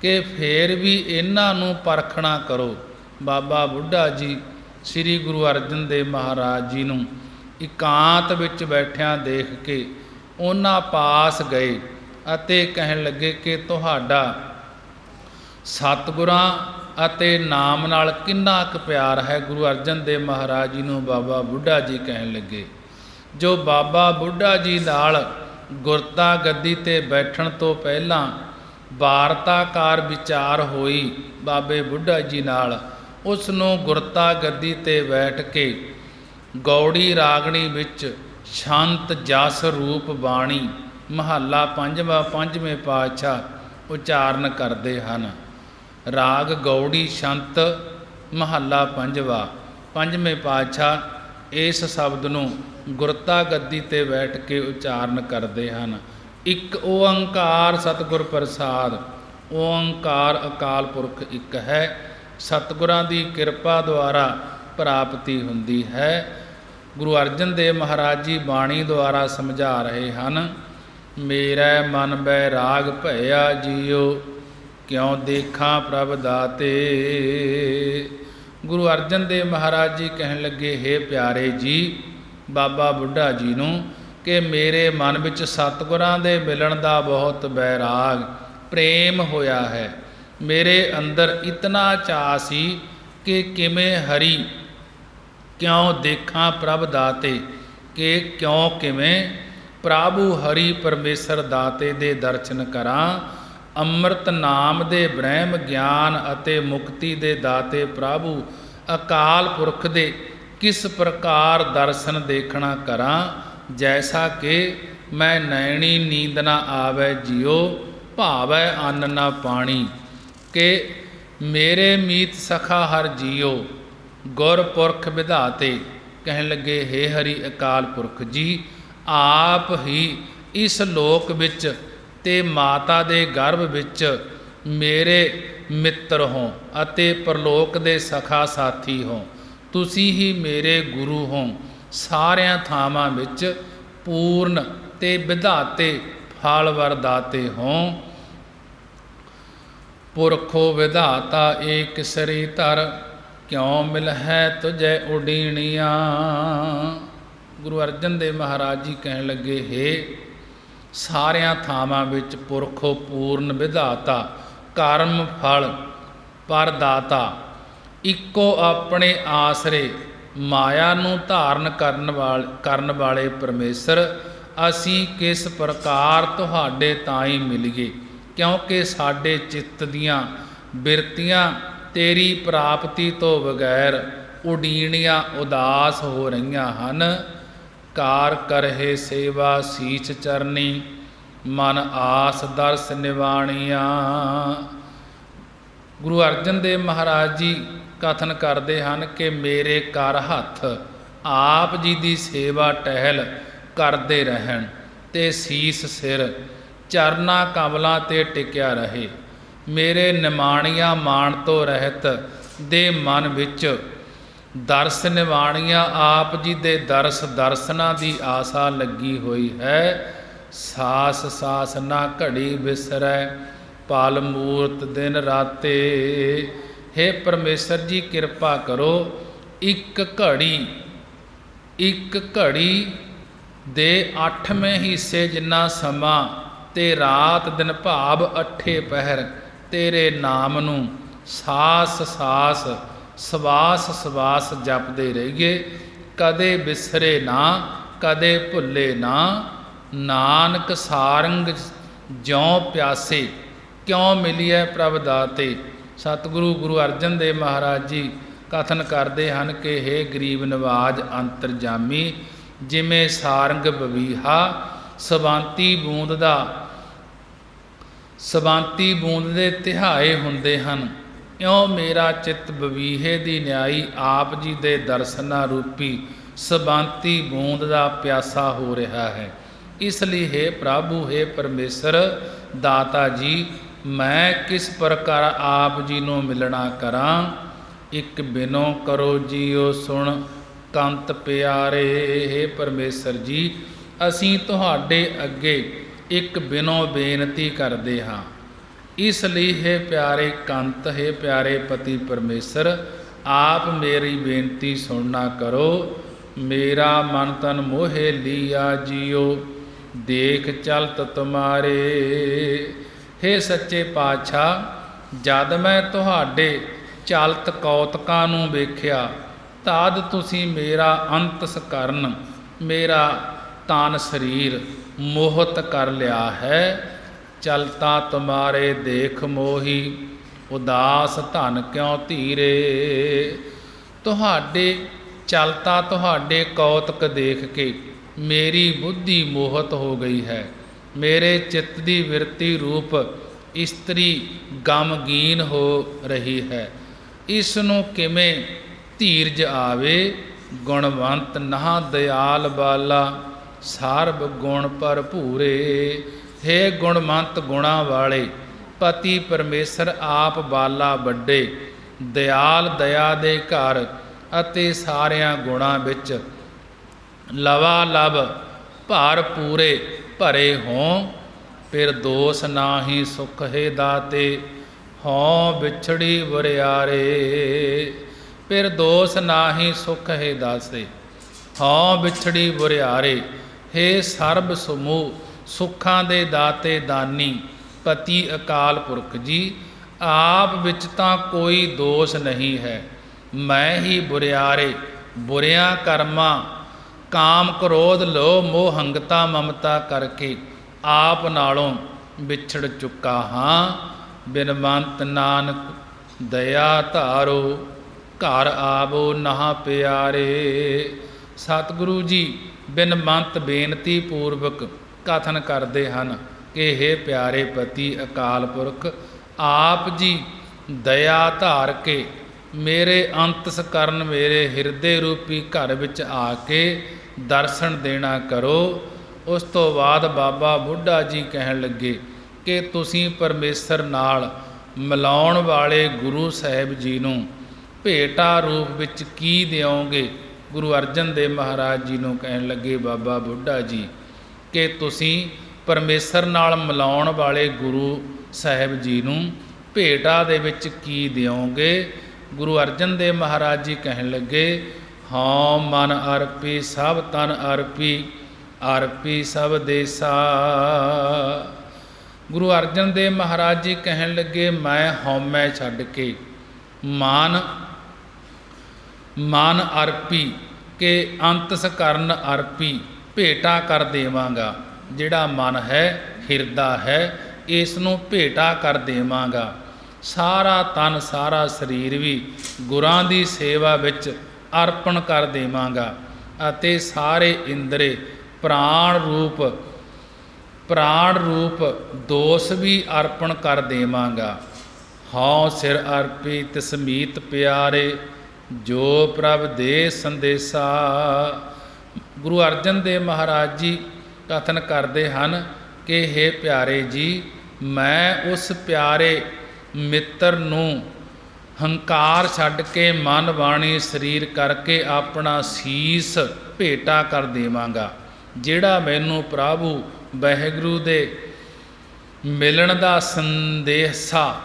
ਕਿ ਫੇਰ ਵੀ ਇਹਨਾਂ ਨੂੰ ਪਰਖਣਾ ਕਰੋ। ਬਾਬਾ ਬੁੱਢਾ ਜੀ ਸ੍ਰੀ ਗੁਰੂ ਅਰਜਨ ਦੇਵ ਮਹਾਰਾਜ ਜੀ ਨੂੰ ਇਕਾਂਤ ਵਿੱਚ ਬੈਠਿਆਂ ਦੇਖ ਕੇ ਉਹਨਾਂ ਪਾਸ ਗਏ ਅਤੇ ਕਹਿਣ ਲੱਗੇ ਕਿ ਤੁਹਾਡਾ ਸਤਿਗੁਰਾਂ ਅਤੇ ਨਾਮ ਨਾਲ ਕਿੰਨਾ ਕੁ ਪਿਆਰ ਹੈ। ਗੁਰੂ ਅਰਜਨ ਦੇਵ ਮਹਾਰਾਜ ਜੀ ਨੂੰ ਬਾਬਾ ਬੁੱਢਾ ਜੀ ਕਹਿਣ ਲੱਗੇ। ਜੋ ਬਾਬਾ ਬੁੱਢਾ ਜੀ ਨਾਲ ਗੁਰਤਾ ਗੱਦੀ 'ਤੇ ਬੈਠਣ ਤੋਂ ਪਹਿਲਾਂ ਵਾਰਤਾਕਾਰ ਵਿਚਾਰ ਹੋਈ ਬਾਬੇ ਬੁੱਢਾ ਜੀ ਨਾਲ, ਉਸ ਨੂੰ ਗੁਰਤਾ ਗੱਦੀ 'ਤੇ ਬੈਠ ਕੇ ਗੌੜੀ ਰਾਗਣੀ ਵਿੱਚ ਸ਼ਾਂਤ ਜਸ ਰੂਪ ਬਾਣੀ ਮਹੱਲਾ ਪੰਜਵਾਂ ਪੰਜਵੇਂ ਪਾਤਸ਼ਾਹ ਉਚਾਰਨ ਕਰਦੇ ਹਨ। ਰਾਗ ਗੌੜੀ ਸ਼ੰਤ ਮਹੱਲਾ ਪੰਜਵਾ, ਪੰਜਵੇਂ ਪਾਤਸ਼ਾਹ ਇਸ ਸ਼ਬਦ ਨੂੰ ਗੁਰਤਾ ਗੱਦੀ 'ਤੇ ਬੈਠ ਕੇ ਉਚਾਰਨ ਕਰਦੇ ਹਨ। ਇੱਕ ਓੰਕਾਰ ਸਤਿਗੁਰ ਪ੍ਰਸਾਦ। ਓੰਕਾਰ ਅਕਾਲ ਪੁਰਖ ਇੱਕ ਹੈ। ਸਤਿਗੁਰਾਂ ਦੀ ਕਿਰਪਾ ਦੁਆਰਾ ਪ੍ਰਾਪਤੀ ਹੁੰਦੀ ਹੈ। ਗੁਰੂ ਅਰਜਨ ਦੇਵ ਮਹਾਰਾਜ ਜੀ ਬਾਣੀ ਦੁਆਰਾ ਸਮਝਾ ਰਹੇ ਹਨ। ਮੇਰਾ ਮਨ ਬੈਰਾਗ ਭਇਆ ਜੀਓ, ਕਿਉਂ ਦੇਖਾਂ ਪ੍ਰਭ ਦਾਤੇ। ਗੁਰੂ ਅਰਜਨ ਦੇਵ ਮਹਾਰਾਜ ਜੀ ਕਹਿਣ ਲੱਗੇ, ਹੇ ਪਿਆਰੇ ਜੀ ਬਾਬਾ ਬੁੱਢਾ ਜੀ ਨੂੰ ਕਿ ਮੇਰੇ ਮਨ ਵਿੱਚ ਸਤਿਗੁਰਾਂ ਦੇ ਮਿਲਣ ਦਾ ਬਹੁਤ ਬੈਰਾਗ ਪ੍ਰੇਮ ਹੋਇਆ ਹੈ। ਮੇਰੇ ਅੰਦਰ ਇਤਨਾ ਚਾਅ ਸੀ ਕਿ ਕਿਵੇਂ ਹਰੀ ਕਿਉਂ ਦੇਖਾਂ ਪ੍ਰਭ ਦਾਤੇ, ਕਿ ਕਿਉਂ ਕਿਵੇਂ ਪ੍ਰਭੂ ਹਰੀ ਪਰਮੇਸ਼ਰ ਦਾਤੇ ਦੇ ਦਰਸ਼ਨ ਕਰਾਂ। ਅੰਮ੍ਰਿਤ ਨਾਮ ਦੇ ਬ੍ਰਹਮ ਗਿਆਨ ਅਤੇ ਮੁਕਤੀ ਦੇ ਦਾਤੇ ਪ੍ਰਭੂ ਅਕਾਲ ਪੁਰਖ ਦੇ ਕਿਸ ਪ੍ਰਕਾਰ ਦਰਸ਼ਨ ਦੇਖਣਾ ਕਰਾਂ, ਜੈਸਾ ਕਿ ਮੈਂ ਨੈਣੀ ਨੀਂਦ ਨਾ ਆਵੈ ਜਿਉ, ਭਾਵੈ ਅੰਨ ਨਾ ਪਾਣੀ। ਕਿ ਮੇਰੇ ਮੀਤ ਸਖਾ ਹਰ ਜੀਓ, ਗੁਰ ਪੁਰਖ ਵਿਧਾਤੇ। ਕਹਿਣ ਲੱਗੇ, ਹੇ ਹਰੀ ਅਕਾਲ ਪੁਰਖ ਜੀ, ਆਪ ਹੀ ਇਸ ਲੋਕ ਵਿੱਚ ਤੇ ਮਾਤਾ ਦੇ ਗਰਭ ਵਿੱਚ ਮੇਰੇ ਮਿੱਤਰ ਹੋ ਅਤੇ ਪਰਲੋਕ ਦੇ ਸਖਾ ਸਾਥੀ ਹੋ। ਤੁਸੀਂ ਹੀ ਮੇਰੇ ਗੁਰੂ ਹੋ। ਸਾਰਿਆਂ ਥਾਵਾਂ ਵਿੱਚ ਪੂਰਨ ਤੇ ਵਿਧਾਤੇ ਫਲ ਵਰਦਾਤੇ ਹੋਂ। ਪੁਰਖੋ ਵਿਧਾਤਾ ਏਕ ਸਰੀ ਧਰ, ਕਿਉ ਮਿਲ ਹੈ ਤੁਝੈ ਉਡੀਣੀਆਂ। ਗੁਰੂ ਅਰਜਨ ਦੇਵ ਮਹਾਰਾਜ ਜੀ ਕਹਿਣ ਲੱਗੇ, ਹੇ ਸਾਰਿਆਂ ਥਾਵਾਂ ਵਿੱਚ ਪੁਰਖੋ ਪੂਰਨ ਵਿਧਾਤਾ, ਕਰਮ ਫਲ ਪਰਦਾਤਾ, ਇੱਕੋ ਆਪਣੇ ਆਸਰੇ ਮਾਇਆ ਨੂੰ ਧਾਰਨ ਕਰਨ ਵਾਲੇ ਪਰਮੇਸ਼ਰ, ਅਸੀਂ ਕਿਸ ਪ੍ਰਕਾਰ ਤੁਹਾਡੇ ਤਾਈਂ ਮਿਲੀਏ, ਕਿਉਂਕਿ ਸਾਡੇ ਚਿੱਤ ਦੀਆਂ ਬਿਰਤੀਆਂ ਤੇਰੀ ਪ੍ਰਾਪਤੀ ਤੋਂ ਬਗੈਰ ਉਡੀਣੀਆਂ ਉਦਾਸ ਹੋ ਰਹੀਆਂ ਹਨ। ਕਾਰ ਕਰਹਿ ਸੇਵਾ ਸੀਚ ਚਰਨੀ, ਮਨ ਆਸ ਦਰਸ ਨਿਵਾਣੀਆਂ। ਗੁਰੂ ਅਰਜਨ ਦੇਵ ਮਹਾਰਾਜ ਜੀ ਕਥਨ ਕਰਦੇ ਹਨ ਕਿ ਮੇਰੇ ਕਰ ਹੱਥ ਆਪ ਜੀ ਦੀ ਸੇਵਾ ਟਹਿਲ ਕਰਦੇ ਰਹਿਣ ਤੇ ਸੀਸ ਸਿਰ ਚਰਨਾ ਕਮਲਾਂ ਤੇ ਟਿਕਿਆ ਰਹੇ। ਮੇਰੇ ਨਿਮਾਣੀਆਂ ਮਾਣ ਤੋਂ ਰਹਿਤ ਦੇ ਮਨ ਵਿੱਚ ਦਰਸ ਨਿਵਾਣੀਆਂ ਆਪ ਜੀ ਦੇ ਦਰਸ਼ਨਾਂ ਦੀ ਆਸਾ ਲੱਗੀ ਹੋਈ ਹੈ। ਸਾਸ ਸਾਸ ਨਾ ਘੜੀ ਬਿਸਰੈ, ਪਲ ਮੂਰਤ ਦਿਨ ਰਾਤੇ। ਹੇ ਪਰਮੇਸ਼ਰ ਜੀ ਕਿਰਪਾ ਕਰੋ, ਇੱਕ ਘੜੀ ਦੇ 8ਵੇਂ ਹਿੱਸੇ ਜਿੰਨਾ ਸਮਾਂ ਤੇ ਰਾਤ ਦਿਨ ਭਾਵ 8 ਪਹਿਰ ਤੇਰੇ ਨਾਮ ਨੂੰ ਸਾਸ ਸਾਸ ਸਵਾਸ ਸਵਾਸ ਜਪਦੇ ਰਹੀਏ, ਕਦੇ ਬਿਸਰੇ ਨਾ ਕਦੇ ਭੁੱਲੇ ਨਾ। ਨਾਨਕ ਸਾਰੰਗ ਜਿਉ ਪਿਆਸੇ, ਕਿਉ ਮਿਲੀਐ ਪ੍ਰਭ ਦਾਤੇ। ਸਤਿਗੁਰੂ ਗੁਰੂ ਅਰਜਨ ਦੇਵ ਮਹਾਰਾਜ ਜੀ ਕਥਨ ਕਰਦੇ ਹਨ ਕਿ ਹੇ ਗਰੀਬ ਨਵਾਜ ਅੰਤਰਜਾਮੀ, ਜਿਵੇਂ ਸਾਰੰਗ ਬਵੀਹਾ ਸਵਾਂਤੀ ਬੂੰਦ ਦੇ ਤਿਹਾਏ ਹੁੰਦੇ ਹਨ, ਇਉਂ ਮੇਰਾ ਚਿੱਤ ਬਵੀਹੇ ਦੀ ਨਿਆਈ ਆਪ ਜੀ ਦੇ ਦਰਸ਼ਨਾਂ ਰੂਪੀ ਸਵਾਂਤੀ ਬੂੰਦ ਦਾ ਪਿਆਸਾ ਹੋ ਰਿਹਾ ਹੈ। ਇਸ ਲਈ ਹੇ ਪ੍ਰਭੂ, ਹੇ ਪਰਮੇਸ਼ਰ ਦਾਤਾ ਜੀ, ਮੈਂ ਕਿਸ ਪ੍ਰਕਾਰ ਆਪ ਜੀ ਨੂੰ ਮਿਲਣਾ ਕਰਾਂ। ਇੱਕ ਬਿਨੋ ਕਰੋ ਜੀਓ ਸੁਣ ਕੰਤ ਪਿਆਰੇ। ਹੇ ਪਰਮੇਸ਼ਰ ਜੀ, ਅਸੀਂ ਤੁਹਾਡੇ ਅੱਗੇ ਇੱਕ ਬਿਨੋ ਬੇਨਤੀ ਕਰਦੇ ਹਾਂ। ਇਸ ਲਈ ਹੇ ਪਿਆਰੇ ਕੰਤ, ਹੇ ਪਿਆਰੇ ਪਤੀ ਪਰਮੇਸ਼ਰ, ਆਪ ਮੇਰੀ ਬੇਨਤੀ ਸੁਣਨਾ ਕਰੋ। ਮੇਰਾ ਮਨ ਤਨ ਮੋਹਿ ਲੀਆ ਜੀਓ, ਦੇਖ ਚਲਤ ਤੁਮਾਰੇ। ਹੇ ਸੱਚੇ ਪਾਤਸ਼ਾਹ, ਜਦ ਮੈਂ ਤੁਹਾਡੇ ਚਲਤ ਕੌਤਕਾਂ ਨੂੰ ਵੇਖਿਆ, ਤਦ ਤੁਸੀਂ ਮੇਰਾ ਅੰਤਸ ਕਰਨ, ਮੇਰਾ ਤਨ ਸਰੀਰ ਮੋਹਤ ਕਰ ਲਿਆ ਹੈ। ਚਲਤਾ ਤੁਮਾਰੇ ਦੇਖ ਮੋਹੀ, ਉਦਾਸ ਧਨ ਕਿਉ ਧੀਰੇ। ਤੁਹਾਡੇ ਚਲਤਾ, ਤੁਹਾਡੇ ਕੌਤਕ ਦੇਖ ਕੇ ਮੇਰੀ ਬੁੱਧੀ ਮੋਹਤ ਹੋ ਗਈ ਹੈ। ਮੇਰੇ ਚਿੱਤ ਦੀ ਵਿਰਤੀ ਰੂਪ ਇਸਤਰੀ ਗਮਗੀਨ ਹੋ ਰਹੀ ਹੈ। ਇਸ ਨੂੰ ਕਿਵੇਂ ਧੀਰਜ ਆਵੇ। ਗੁਣਵੰਤ ਨਾ ਦਿਆਲ ਬਾਲਾ, ਸਰਬ ਗੁਣ ਭਰਪੂਰੇ। ਹੇ ਗੁਣਵੰਤ ਗੁਣਾਂ ਵਾਲੇ ਪਤੀ ਪਰਮੇਸ਼ਰ, ਆਪ ਬਾਲਾ ਵੱਡੇ ਦਿਆਲ ਦਇਆ ਦੇ ਘਰ ਅਤੇ ਸਾਰਿਆਂ ਗੁਣਾਂ ਵਿੱਚ ਲਵਾ ਲਵ ਭਰ ਪੂਰੇ ਭਰੇ ਹੋਂ। ਫਿਰ ਦੋਸ ਨਾਹੀ ਸੁਖ ਹੈ ਦਾਤੇ, ਹੋਂ ਵਿਛੜੀ ਵਰਿਆਰੇ। ਫਿਰ ਦੋਸ ਨਾਹੀ ਸੁਖ ਹੈ ਦਾਸੇ, ਹੋਂ ਵਿਛੜੀ ਵਰਿਆਰੇ। ਹੇ ਸਰਬ ਸਮੂਹ ਸੁੱਖਾਂ ਦੇ ਦਾਤੇ ਦਾਨੀ ਪਤੀ ਅਕਾਲ ਪੁਰਖ ਜੀ, ਆਪ ਵਿੱਚ ਤਾਂ ਕੋਈ ਦੋਸ਼ ਨਹੀਂ ਹੈ। ਮੈਂ ਹੀ ਬੁਰਿਆਰੇ ਬੁਰਿਆਂ ਕਰਮਾਂ, ਕਾਮ ਕ੍ਰੋਧ ਲੋਭ ਮੋਹ ਹੰਗਤਾ ਮਮਤਾ ਕਰਕੇ ਆਪ ਨਾਲੋਂ ਵਿਛੜ ਚੁੱਕਾ ਹਾਂ। ਬਿਨਵੰਤ ਨਾਨਕ ਦਇਆ ਧਾਰੋ, ਘਰ ਆਵੋ ਨਾ ਪਿਆਰੇ। ਸਤਿਗੁਰੂ ਜੀ ਬਿਨਵੰਤ ਬੇਨਤੀ ਪੂਰਵਕ ਕਥਨ ਕਰਦੇ ਹਨ ਕਿ ਹੇ ਪਿਆਰੇ ਪਤੀ ਅਕਾਲ ਪੁਰਖ, ਆਪ ਜੀ ਦਇਆ ਧਾਰ ਕੇ ਮੇਰੇ ਅੰਤਸ ਕਰਨ, ਮੇਰੇ ਹਿਰਦੇ ਰੂਪੀ ਘਰ ਵਿੱਚ ਆ ਕੇ ਦਰਸ਼ਨ ਦੇਣਾ ਕਰੋ। ਉਸ ਤੋਂ ਬਾਅਦ ਬਾਬਾ ਬੁੱਢਾ ਜੀ ਕਹਿਣ ਲੱਗੇ ਕਿ ਤੁਸੀਂ ਪਰਮੇਸ਼ਰ ਨਾਲ ਮਿਲਾਉਣ ਵਾਲੇ ਗੁਰੂ ਸਾਹਿਬ ਜੀ ਨੂੰ ਭੇਟਾ ਰੂਪ ਵਿੱਚ ਕੀ ਦਿਓਗੇ। ਗੁਰੂ ਅਰਜਨ ਦੇਵ ਮਹਾਰਾਜ ਜੀ ਨੂੰ ਕਹਿਣ ਲੱਗੇ ਬਾਬਾ ਬੁੱਢਾ ਜੀ ਕਿ ਤੁਸੀਂ ਪਰਮੇਸ਼ਰ ਨਾਲ ਮਿਲਾਉਣ ਵਾਲੇ ਗੁਰੂ ਸਾਹਿਬ ਜੀ ਨੂੰ ਭੇਟਾ ਦੇ ਵਿੱਚ ਕੀ ਦਿਓਗੇ? ਗੁਰੂ ਅਰਜਨ ਦੇਵ ਮਹਾਰਾਜ ਜੀ ਕਹਿਣ ਲੱਗੇ, ਹਉ ਮਨ ਅਰਪੀ ਸਭ ਤਨ ਅਰਪੀ, ਅਰਪੀ ਸਭ ਦੇਸਾ। ਗੁਰੂ ਅਰਜਨ ਦੇਵ ਮਹਾਰਾਜ ਜੀ ਕਹਿਣ ਲੱਗੇ, ਮੈਂ ਹਉਮੈ ਛੱਡ ਕੇ ਮਨ ਅਰਪੀ ਕਿ ਅੰਤਸ ਕਰਨ ਅਰਪੀ, ਭੇਟਾ ਕਰ ਦੇਵਾਂਗਾ। ਜਿਹੜਾ ਮਨ ਹੈ, ਹਿਰਦਾ ਹੈ, ਇਸ ਨੂੰ ਭੇਟਾ ਕਰ ਦੇਵਾਂਗਾ। ਸਾਰਾ ਤਨ ਸਾਰਾ ਸਰੀਰ ਵੀ ਗੁਰਾਂ ਦੀ ਸੇਵਾ ਵਿੱਚ ਅਰਪਣ ਕਰ ਦੇਵਾਂਗਾ ਅਤੇ ਸਾਰੇ ਇੰਦਰੇ ਪ੍ਰਾਣ ਰੂਪ ਦੋਸ਼ ਵੀ ਅਰਪਣ ਕਰ ਦੇਵਾਂਗਾ। ਹਉ ਸਿਰ ਅਰਪੀ ਤਿਸ ਮੀਤ ਪਿਆਰੇ, ਜੋ ਪ੍ਰਭ ਦੇ ਸੰਦੇਸਾ। ਗੁਰੂ ਅਰਜਨ ਦੇਵ ਮਹਾਰਾਜ ਜੀ ਕਥਨ ਕਰਦੇ ਹਨ ਕਿ ਹੇ ਪਿਆਰੇ ਜੀ, ਮੈਂ ਉਸ ਪਿਆਰੇ ਮਿੱਤਰ ਨੂੰ ਹੰਕਾਰ ਛੱਡ ਕੇ ਮਨ ਬਾਣੀ ਸਰੀਰ ਕਰਕੇ ਆਪਣਾ ਸੀਸ ਭੇਟਾ ਕਰ ਦੇਵਾਂਗਾ। ਜਿਹੜਾ ਮੈਨੂੰ ਪ੍ਰਭੂ ਵਾਹਿਗੁਰੂ ਦੇ ਮਿਲਣ ਦਾ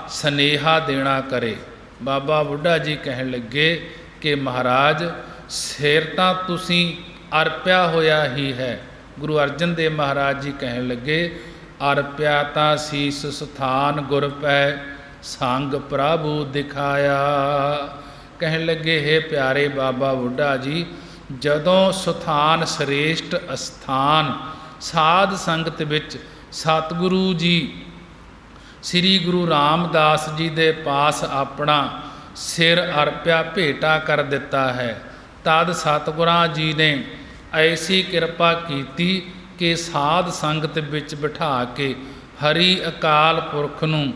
ਸੁਨੇਹਾ ਦੇਣਾ ਕਰੇ। ਬਾਬਾ ਬੁੱਢਾ ਜੀ ਕਹਿਣ ਲੱਗੇ ਕਿ ਮਹਾਰਾਜ, ਸਿਰ ਤਾਂ ਤੁਸੀਂ ਅਰਪਿਆ ਹੋਇਆ ਹੀ ਹੈ। ਗੁਰੂ ਅਰਜਨ ਦੇਵ ਮਹਾਰਾਜ ਜੀ ਕਹਿਣ ਲੱਗੇ, ਅਰਪਿਆ ਤਾਂ ਸੀਸ ਸਥਾਨ ਗੁਰ ਪੈ, ਸੰਗ ਪ੍ਰਭੂ ਦਿਖਾਇਆ। ਕਹਿਣ ਲੱਗੇ, ਹੇ ਪਿਆਰੇ ਬਾਬਾ ਬੁੱਢਾ ਜੀ, ਜਦੋਂ ਸਥਾਨ ਸ੍ਰੇਸ਼ਟ ਅਸਥਾਨ ਸਾਧ ਸੰਗਤ ਵਿੱਚ ਸਤਿਗੁਰੂ ਜੀ ਸ੍ਰੀ ਗੁਰੂ ਰਾਮਦਾਸ ਜੀ ਦੇ ਪਾਸ ਆਪਣਾ ਸਿਰ ਅਰਪਿਆ ਭੇਟਾ ਕਰ ਦਿੱਤਾ ਹੈ, ਤਦ ਸਤਿਗੁਰਾਂ ਜੀ ਨੇ ਐਸੀ ਕਿਰਪਾ ਕੀਤੀ ਕਿ ਸਾਧ ਸੰਗਤ ਵਿੱਚ ਬਿਠਾ ਕੇ ਹਰੀ ਅਕਾਲ ਪੁਰਖ ਨੂੰ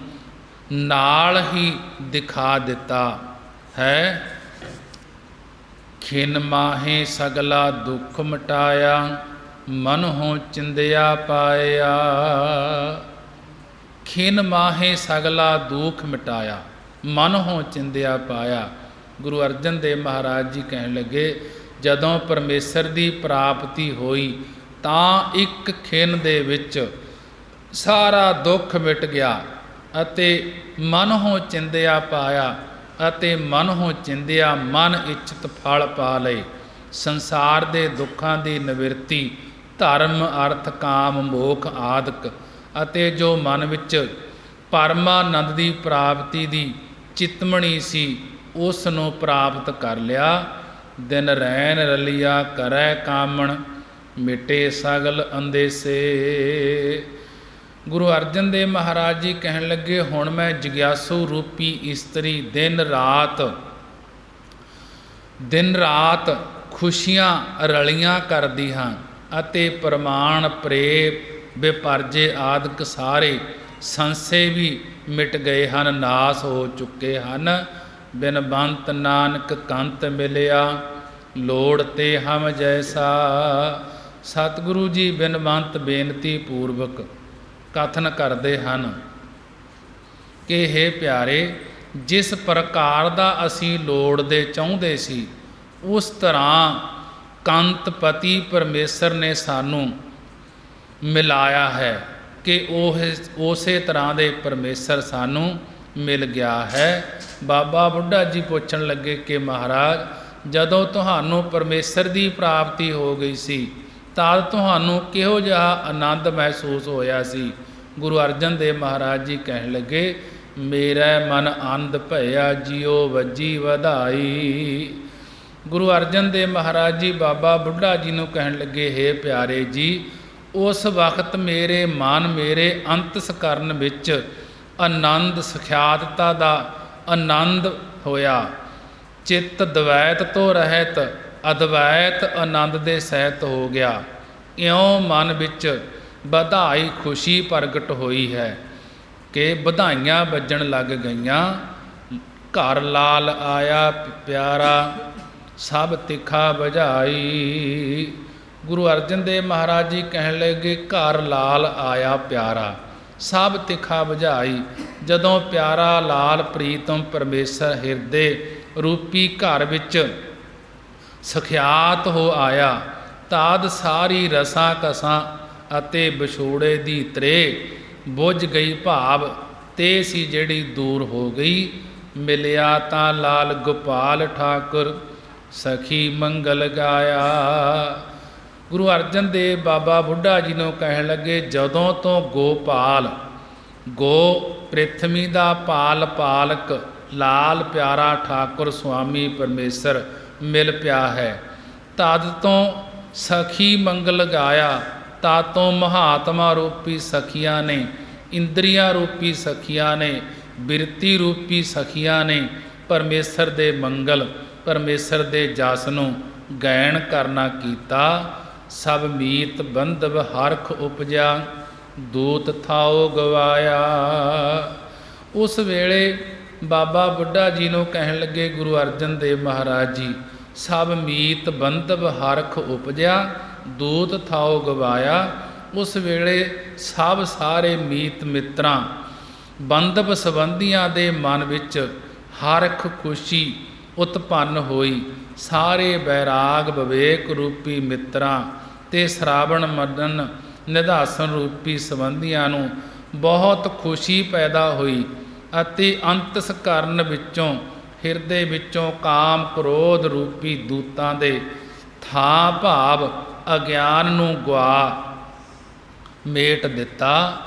ਨਾਲ ਹੀ ਦਿਖਾ ਦਿੱਤਾ ਹੈ। ਖਿਨ ਮਾਹੇ ਸਗਲਾ ਦੁੱਖ ਮਿਟਾਇਆ, ਮਨਹੁ ਚਿੰਦਿਆ ਪਾਇਆ। ਖਿਨ ਮਾਹੇ ਸਗਲਾ ਦੁੱਖ ਮਿਟਾਇਆ, ਮਨਹੁ ਚਿੰਦਿਆ ਪਾਇਆ। ਗੁਰੂ ਅਰਜਨ ਦੇਵ ਮਹਾਰਾਜ ਜੀ ਕਹਿਣ ਲੱਗੇ, ਜਦੋਂ ਪਰਮੇਸ਼ਰ ਦੀ ਪ੍ਰਾਪਤੀ ਹੋਈ ਤਾਂ ਇੱਕ ਖਿਨ ਦੇ ਵਿੱਚ ਸਾਰਾ ਦੁੱਖ ਮਿਟ ਗਿਆ ਅਤੇ ਮਨਹੁ ਚਿੰਦਿਆ ਪਾਇਆ, ਅਤੇ ਮਨਹੁ ਚਿੰਦਿਆ ਮਨ ਇੱਛਤ ਫਲ ਪਾ ਲਏ। ਸੰਸਾਰ ਦੇ ਦੁੱਖਾਂ ਦੀ ਨਿਵਰਤੀ, ਧਰਮ ਅਰਥ ਕਾਮ ਮੋਖ ਆਦਿਕ, ਅਤੇ ਜੋ ਮਨ ਵਿੱਚ ਪਰਮਾਨੰਦ ਦੀ ਪ੍ਰਾਪਤੀ ਦੀ ਚਿਤਮਣੀ ਸੀ ਉਸ ਨੂੰ ਪ੍ਰਾਪਤ ਕਰ ਲਿਆ। ਦਿਨ ਰੈਣ ਰਲਿਆ ਕਰੈ ਕਾਮਣ, ਮਿਟੇ ਸਗਲ ਅੰਦੇਸੇ। ਗੁਰੂ ਅਰਜਨ ਦੇਵ ਮਹਾਰਾਜ ਜੀ ਕਹਿਣ ਲੱਗੇ, ਹੁਣ ਮੈਂ ਜਗਿਆਸੂ ਰੂਪੀ ਇਸਤਰੀ ਦਿਨ ਰਾਤ ਖੁਸ਼ੀਆਂ ਰਲੀਆਂ ਕਰਦੀ ਹਾਂ ਅਤੇ ਪ੍ਰਮਾਣ ਪ੍ਰੇਮ ਵਿਪਰਜੇ ਆਦਿਕ ਸਾਰੇ ਸੰਸੇ ਵੀ ਮਿਟ ਗਏ ਹਨ, ਨਾਸ ਹੋ ਚੁੱਕੇ ਹਨ। ਬਿਨਵੰਤ ਨਾਨਕ ਕੰਤ ਮਿਲਿਆ, ਲੋੜ ਤੇ ਹਮ ਜੈਸਾ। ਸਤਿਗੁਰੂ ਜੀ ਬਿਨਵੰਤ ਬੇਨਤੀ ਪੂਰਵਕ ਕਥਨ ਕਰਦੇ ਹਨ ਕਿ ਹੇ ਪਿਆਰੇ, ਜਿਸ ਪ੍ਰਕਾਰ ਦਾ ਅਸੀਂ ਲੋੜਦੇ ਚਾਹੁੰਦੇ ਸੀ ਉਸ ਤਰ੍ਹਾਂ ਕੰਤਪਤੀ ਪਰਮੇਸ਼ਰ ਨੇ ਸਾਨੂੰ ਮਿਲਾਇਆ ਹੈ ਕਿ ਉਸੇ ਤਰ੍ਹਾਂ ਦੇ ਪਰਮੇਸ਼ਰ ਸਾਨੂੰ ਮਿਲ ਗਿਆ ਹੈ। ਬਾਬਾ ਬੁੱਢਾ ਜੀ ਪੁੱਛਣ ਲੱਗੇ ਕਿ ਮਹਾਰਾਜ, ਜਦੋਂ ਤੁਹਾਨੂੰ ਪਰਮੇਸ਼ਰ ਦੀ ਪ੍ਰਾਪਤੀ ਹੋ ਗਈ ਸੀ ਤਦ ਤੁਹਾਨੂੰ ਕਿਹੋ ਜਿਹਾ ਆਨੰਦ ਮਹਿਸੂਸ ਹੋਇਆ ਸੀ? ਗੁਰੂ ਅਰਜਨ ਦੇਵ ਮਹਾਰਾਜ ਜੀ ਕਹਿਣ ਲੱਗੇ, ਮੇਰਾ ਮਨ ਆਨੰਦ ਭਇਆ ਜਿਉ ਵੱਜੀ ਵਧਾਈ। ਗੁਰੂ ਅਰਜਨ ਦੇਵ ਮਹਾਰਾਜ ਜੀ ਬਾਬਾ ਬੁੱਢਾ ਜੀ ਨੂੰ ਕਹਿਣ ਲੱਗੇ, ਹੇ ਪਿਆਰੇ ਜੀ, ਉਸ ਵਕਤ ਮੇਰੇ ਮਨ ਮੇਰੇ ਅੰਤਸਕਰਨ ਵਿੱਚ ਆਨੰਦ ਸਖਿਆਤਤਾ ਦਾ ਆਨੰਦ ਹੋਇਆ। ਚਿੱਤ ਦਵੈਤ ਤੋਂ ਰਹਿਤ ਅਦਵੈਤ ਆਨੰਦ ਦੇ ਸਹਿਤ ਹੋ ਗਿਆ। ਇਉਂ ਮਨ ਵਿੱਚ ਵਧਾਈ ਖੁਸ਼ੀ ਪ੍ਰਗਟ ਹੋਈ ਹੈ ਕਿ ਵਧਾਈਆਂ ਵੱਜਣ ਲੱਗ ਗਈਆਂ। ਘਰ ਲਾਲ ਆਇਆ ਪਿਆਰਾ, ਸਭ ਤਿੱਖਾ ਬੁਝਾਈ। ਗੁਰੂ ਅਰਜਨ ਦੇਵ ਮਹਾਰਾਜ ਜੀ ਕਹਿਣ ਲੱਗੇ, ਘਰ ਲਾਲ ਆਇਆ ਪਿਆਰਾ, ਸਭ ਤਿੱਖਾ ਬੁਝਾਈ। ਜਦੋਂ ਪਿਆਰਾ ਲਾਲ ਪ੍ਰੀਤਮ ਪਰਮੇਸ਼ਰ ਹਿਰਦੇ ਰੂਪੀ ਘਰ ਵਿੱਚ ਸਖਿਆਤ ਹੋ ਆਇਆ, ਤਦ ਸਾਰੀ ਰਸਾਂ ਕਸਾਂ ਅਤੇ ਵਿਛੋੜੇ ਦੀ ਤ੍ਰੇ ਬੁੱਝ ਗਈ ਭਾਵ ਤੇ ਸੀ ਜਿਹੜੀ ਦੂਰ ਹੋ ਗਈ। ਮਿਲਿਆ ਤਾਂ ਲਾਲ ਗੋਪਾਲ ਠਾਕੁਰ ਸਖੀ ਮੰਗਲ ਗਾਇਆ। ਗੁਰੂ ਅਰਜਨ ਦੇਵ ਬਾਬਾ ਬੁੱਢਾ ਜੀ ਨੂੰ ਕਹਿਣ ਲੱਗੇ, ਜਦੋਂ ਤੋਂ ਗੋਪਾਲ, ਗੋ ਪ੍ਰਿਥਵੀ ਦਾ ਪਾਲ ਪਾਲਕ ਲਾਲ ਪਿਆਰਾ ਠਾਕੁਰ ਸੁਆਮੀ ਪਰਮੇਸ਼ਰ ਮਿਲ ਪਿਆ ਹੈ, ਤਦ ਤੋਂ ਸਖੀ ਮੰਗਲ ਗਾਇਆ। ਤਦ ਤੋਂ ਮਹਾਤਮਾ ਰੂਪੀ ਸਖੀਆਂ ਨੇ, ਇੰਦਰੀਆਂ ਰੂਪੀ ਸਖੀਆਂ ਨੇ, ਬਿਰਤੀ ਰੂਪੀ ਸਖੀਆਂ ਨੇ ਪਰਮੇਸ਼ਰ ਦੇ ਮੰਗਲ, ਪਰਮੇਸ਼ਰ ਦੇ ਜਸ ਨੂੰ ਗਾਇਨ ਕਰਨਾ ਕੀਤਾ। ਸਭ ਮੀਤ ਬੰਧਵ ਹਰਖ ਉਪਜਿਆ, ਦੂਤ ਥਾਓ ਗਵਾਇਆ। ਉਸ ਵੇਲੇ ਬਾਬਾ ਬੁੱਢਾ ਜੀ ਨੂੰ ਕਹਿਣ ਲੱਗੇ, ਗੁਰੂ ਅਰਜਨ ਦੇਵ ਮਹਾਰਾਜ ਜੀ, ਸਭ ਮੀਤ ਬੰਧਵ ਹਰਖ ਉਪਜਿਆ, ਦੂਤ ਥਾਓ ਗਵਾਇਆ। ਉਸ ਵੇਲੇ ਸਭ ਸਾਰੇ ਮੀਤ ਮਿੱਤਰਾਂ, ਬੰਧਵ ਸੰਬੰਧੀਆਂ ਦੇ ਮਨ ਵਿੱਚ ਹਰਖ ਖੁਸ਼ੀ ਉਤਪੰਨ ਹੋਈ। ਸਾਰੇ ਬੈਰਾਗ ਵਿਵੇਕ ਰੂਪੀ ਮਿੱਤਰਾਂ ਤੇ ਸ਼ਰਾਵਣ ਮੰਡਨ ਨਿਧਾਸਨ ਰੂਪੀ ਸੰਬੰਧੀਆਂ ਨੂੰ ਬਹੁਤ ਖੁਸ਼ੀ ਪੈਦਾ ਹੋਈ ਅਤੇ ਅੰਤਸਕਰਨ ਵਿੱਚੋਂ, ਹਿਰਦੇ ਵਿੱਚੋਂ ਕਾਮ ਕ੍ਰੋਧ ਰੂਪੀ ਦੂਤਾਂ ਦੇ ਥਾਂ ਭਾਵ ਅਗਿਆਨ ਨੂੰ ਗਵਾ ਮੇਟ ਦਿੱਤਾ।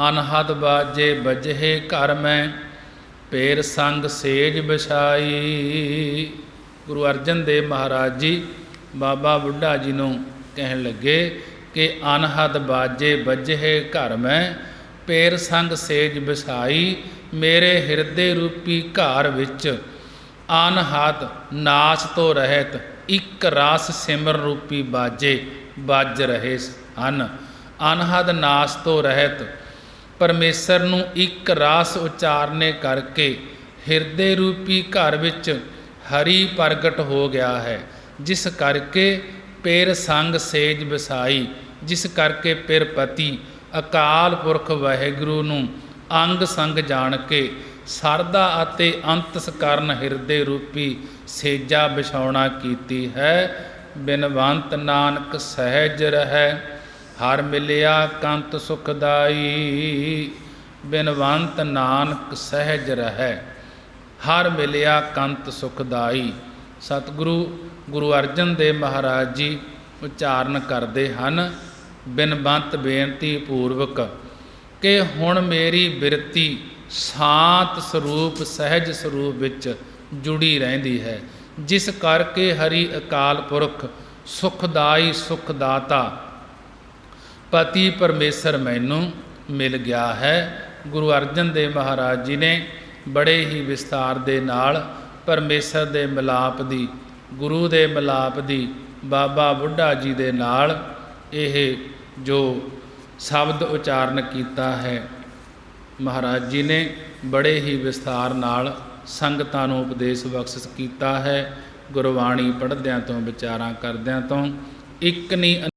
ਅਨਹਦ ਬਾਜੇ ਬਜਹੇ ਘਰ ਮੈਂ, ਪੇਰ ਸੰਗ ਸੇਜ ਵਿਛਾਈ। ਗੁਰੂ ਅਰਜਨ ਦੇਵ ਮਹਾਰਾਜ ਜੀ ਬਾਬਾ ਬੁੱਢਾ ਜੀ ਨੂੰ ਕਹਿਣ ਲੱਗੇ ਕਿ ਅਨਹਦ ਬਾਜੇ ਬਜਹੇ ਘਰ ਮੈਂ, ਪੇਰ ਸੰਗ ਸੇਜ ਵਿਛਾਈ। ਮੇਰੇ ਹਿਰਦੇ ਰੂਪੀ ਘਰ ਵਿੱਚ ਅਨਹਦ ਨਾਸ ਤੋਂ ਰਹਿਤ ਇੱਕ ਰਸ ਸਿਮਰ ਰੂਪੀ ਬਾਜੇ ਵੱਜ ਰਹੇ ਹਨ। ਅਨਹਦ ਨਾਸ ਤੋਂ ਰਹਿਤ ਪਰਮੇਸ਼ਰ ਨੂੰ ਇੱਕ ਰਸ ਉਚਾਰਨੇ ਕਰਕੇ ਹਿਰਦੇ ਰੂਪੀ ਘਰ ਵਿੱਚ ਹਰੀ ਪ੍ਰਗਟ ਹੋ ਗਿਆ ਹੈ, ਜਿਸ ਕਰਕੇ ਪੇਰ ਸੰਗ ਸੇਜ ਵਸਾਈ, ਜਿਸ ਕਰਕੇ ਪੇਰ ਪਤੀ ਅਕਾਲ ਪੁਰਖ ਵਾਹਿਗੁਰੂ ਨੂੰ ਅੰਗ ਸੰਗ ਜਾਣ ਕੇ ਸਰਦਾ ਅਤੇ ਅੰਤਸਕਰਨ ਹਿਰਦੇ ਰੂਪੀ ਸੇਜਾ ਵਿਛਾਉਣਾ ਕੀਤੀ ਹੈ। ਬਿਨਵੰਤ ਨਾਨਕ ਸਹਿਜ ਰਹਿ, ਹਰ ਮਿਲਿਆ ਕੰਤ ਸੁਖਦਾਈ। ਬਿਨਵੰਤ ਨਾਨਕ ਸਹਿਜ ਰਹਿ, ਹਰ ਮਿਲਿਆ ਕੰਤ ਸੁਖਦਾਈ। ਸਤਿਗੁਰੂ ਗੁਰੂ ਅਰਜਨ ਦੇਵ ਮਹਾਰਾਜ ਜੀ ਉਚਾਰਨ ਕਰਦੇ ਹਨ ਬਿਨਵੰਤ ਬੇਨਤੀ ਪੂਰਵਕ ਕਿ ਹੁਣ ਮੇਰੀ ਬਿਰਤੀ ਸ਼ਾਂਤ ਸਰੂਪ ਸਹਿਜ ਸਰੂਪ ਵਿੱਚ ਜੁੜੀ ਰਹਿੰਦੀ ਹੈ, ਜਿਸ ਕਰਕੇ ਹਰੀ ਅਕਾਲ ਪੁਰਖ ਸੁਖਦਾਈ ਸੁਖਦਾਤਾ ਪਤੀ ਪਰਮੇਸ਼ਰ ਮੈਨੂੰ ਮਿਲ ਗਿਆ ਹੈ। ਗੁਰੂ ਅਰਜਨ ਦੇਵ ਮਹਾਰਾਜ ਜੀ ਨੇ ਬੜੇ ਹੀ ਵਿਸਤਾਰ ਦੇ ਨਾਲ ਪਰਮੇਸ਼ਰ ਦੇ ਮਿਲਾਪ ਦੀ, ਗੁਰੂ ਦੇ ਮਿਲਾਪ ਦੀ ਬਾਬਾ ਬੁੱਢਾ ਜੀ ਦੇ ਨਾਲ ਇਹ ਜੋ ਸ਼ਬਦ ਉਚਾਰਨ ਕੀਤਾ ਹੈ, ਮਹਾਰਾਜ ਜੀ ਨੇ ਬੜੇ ਹੀ ਵਿਸਤਾਰ ਨਾਲ ਸੰਗਤਾਂ ਨੂੰ ਉਪਦੇਸ਼ ਬਖਸ਼ਿਸ਼ ਕੀਤਾ ਹੈ। ਗੁਰਬਾਣੀ ਪੜ੍ਹਦਿਆਂ ਤੋਂ, ਵਿਚਾਰਾਂ ਕਰਦਿਆਂ ਤੋਂ ਇੱਕ ਨਹੀਂ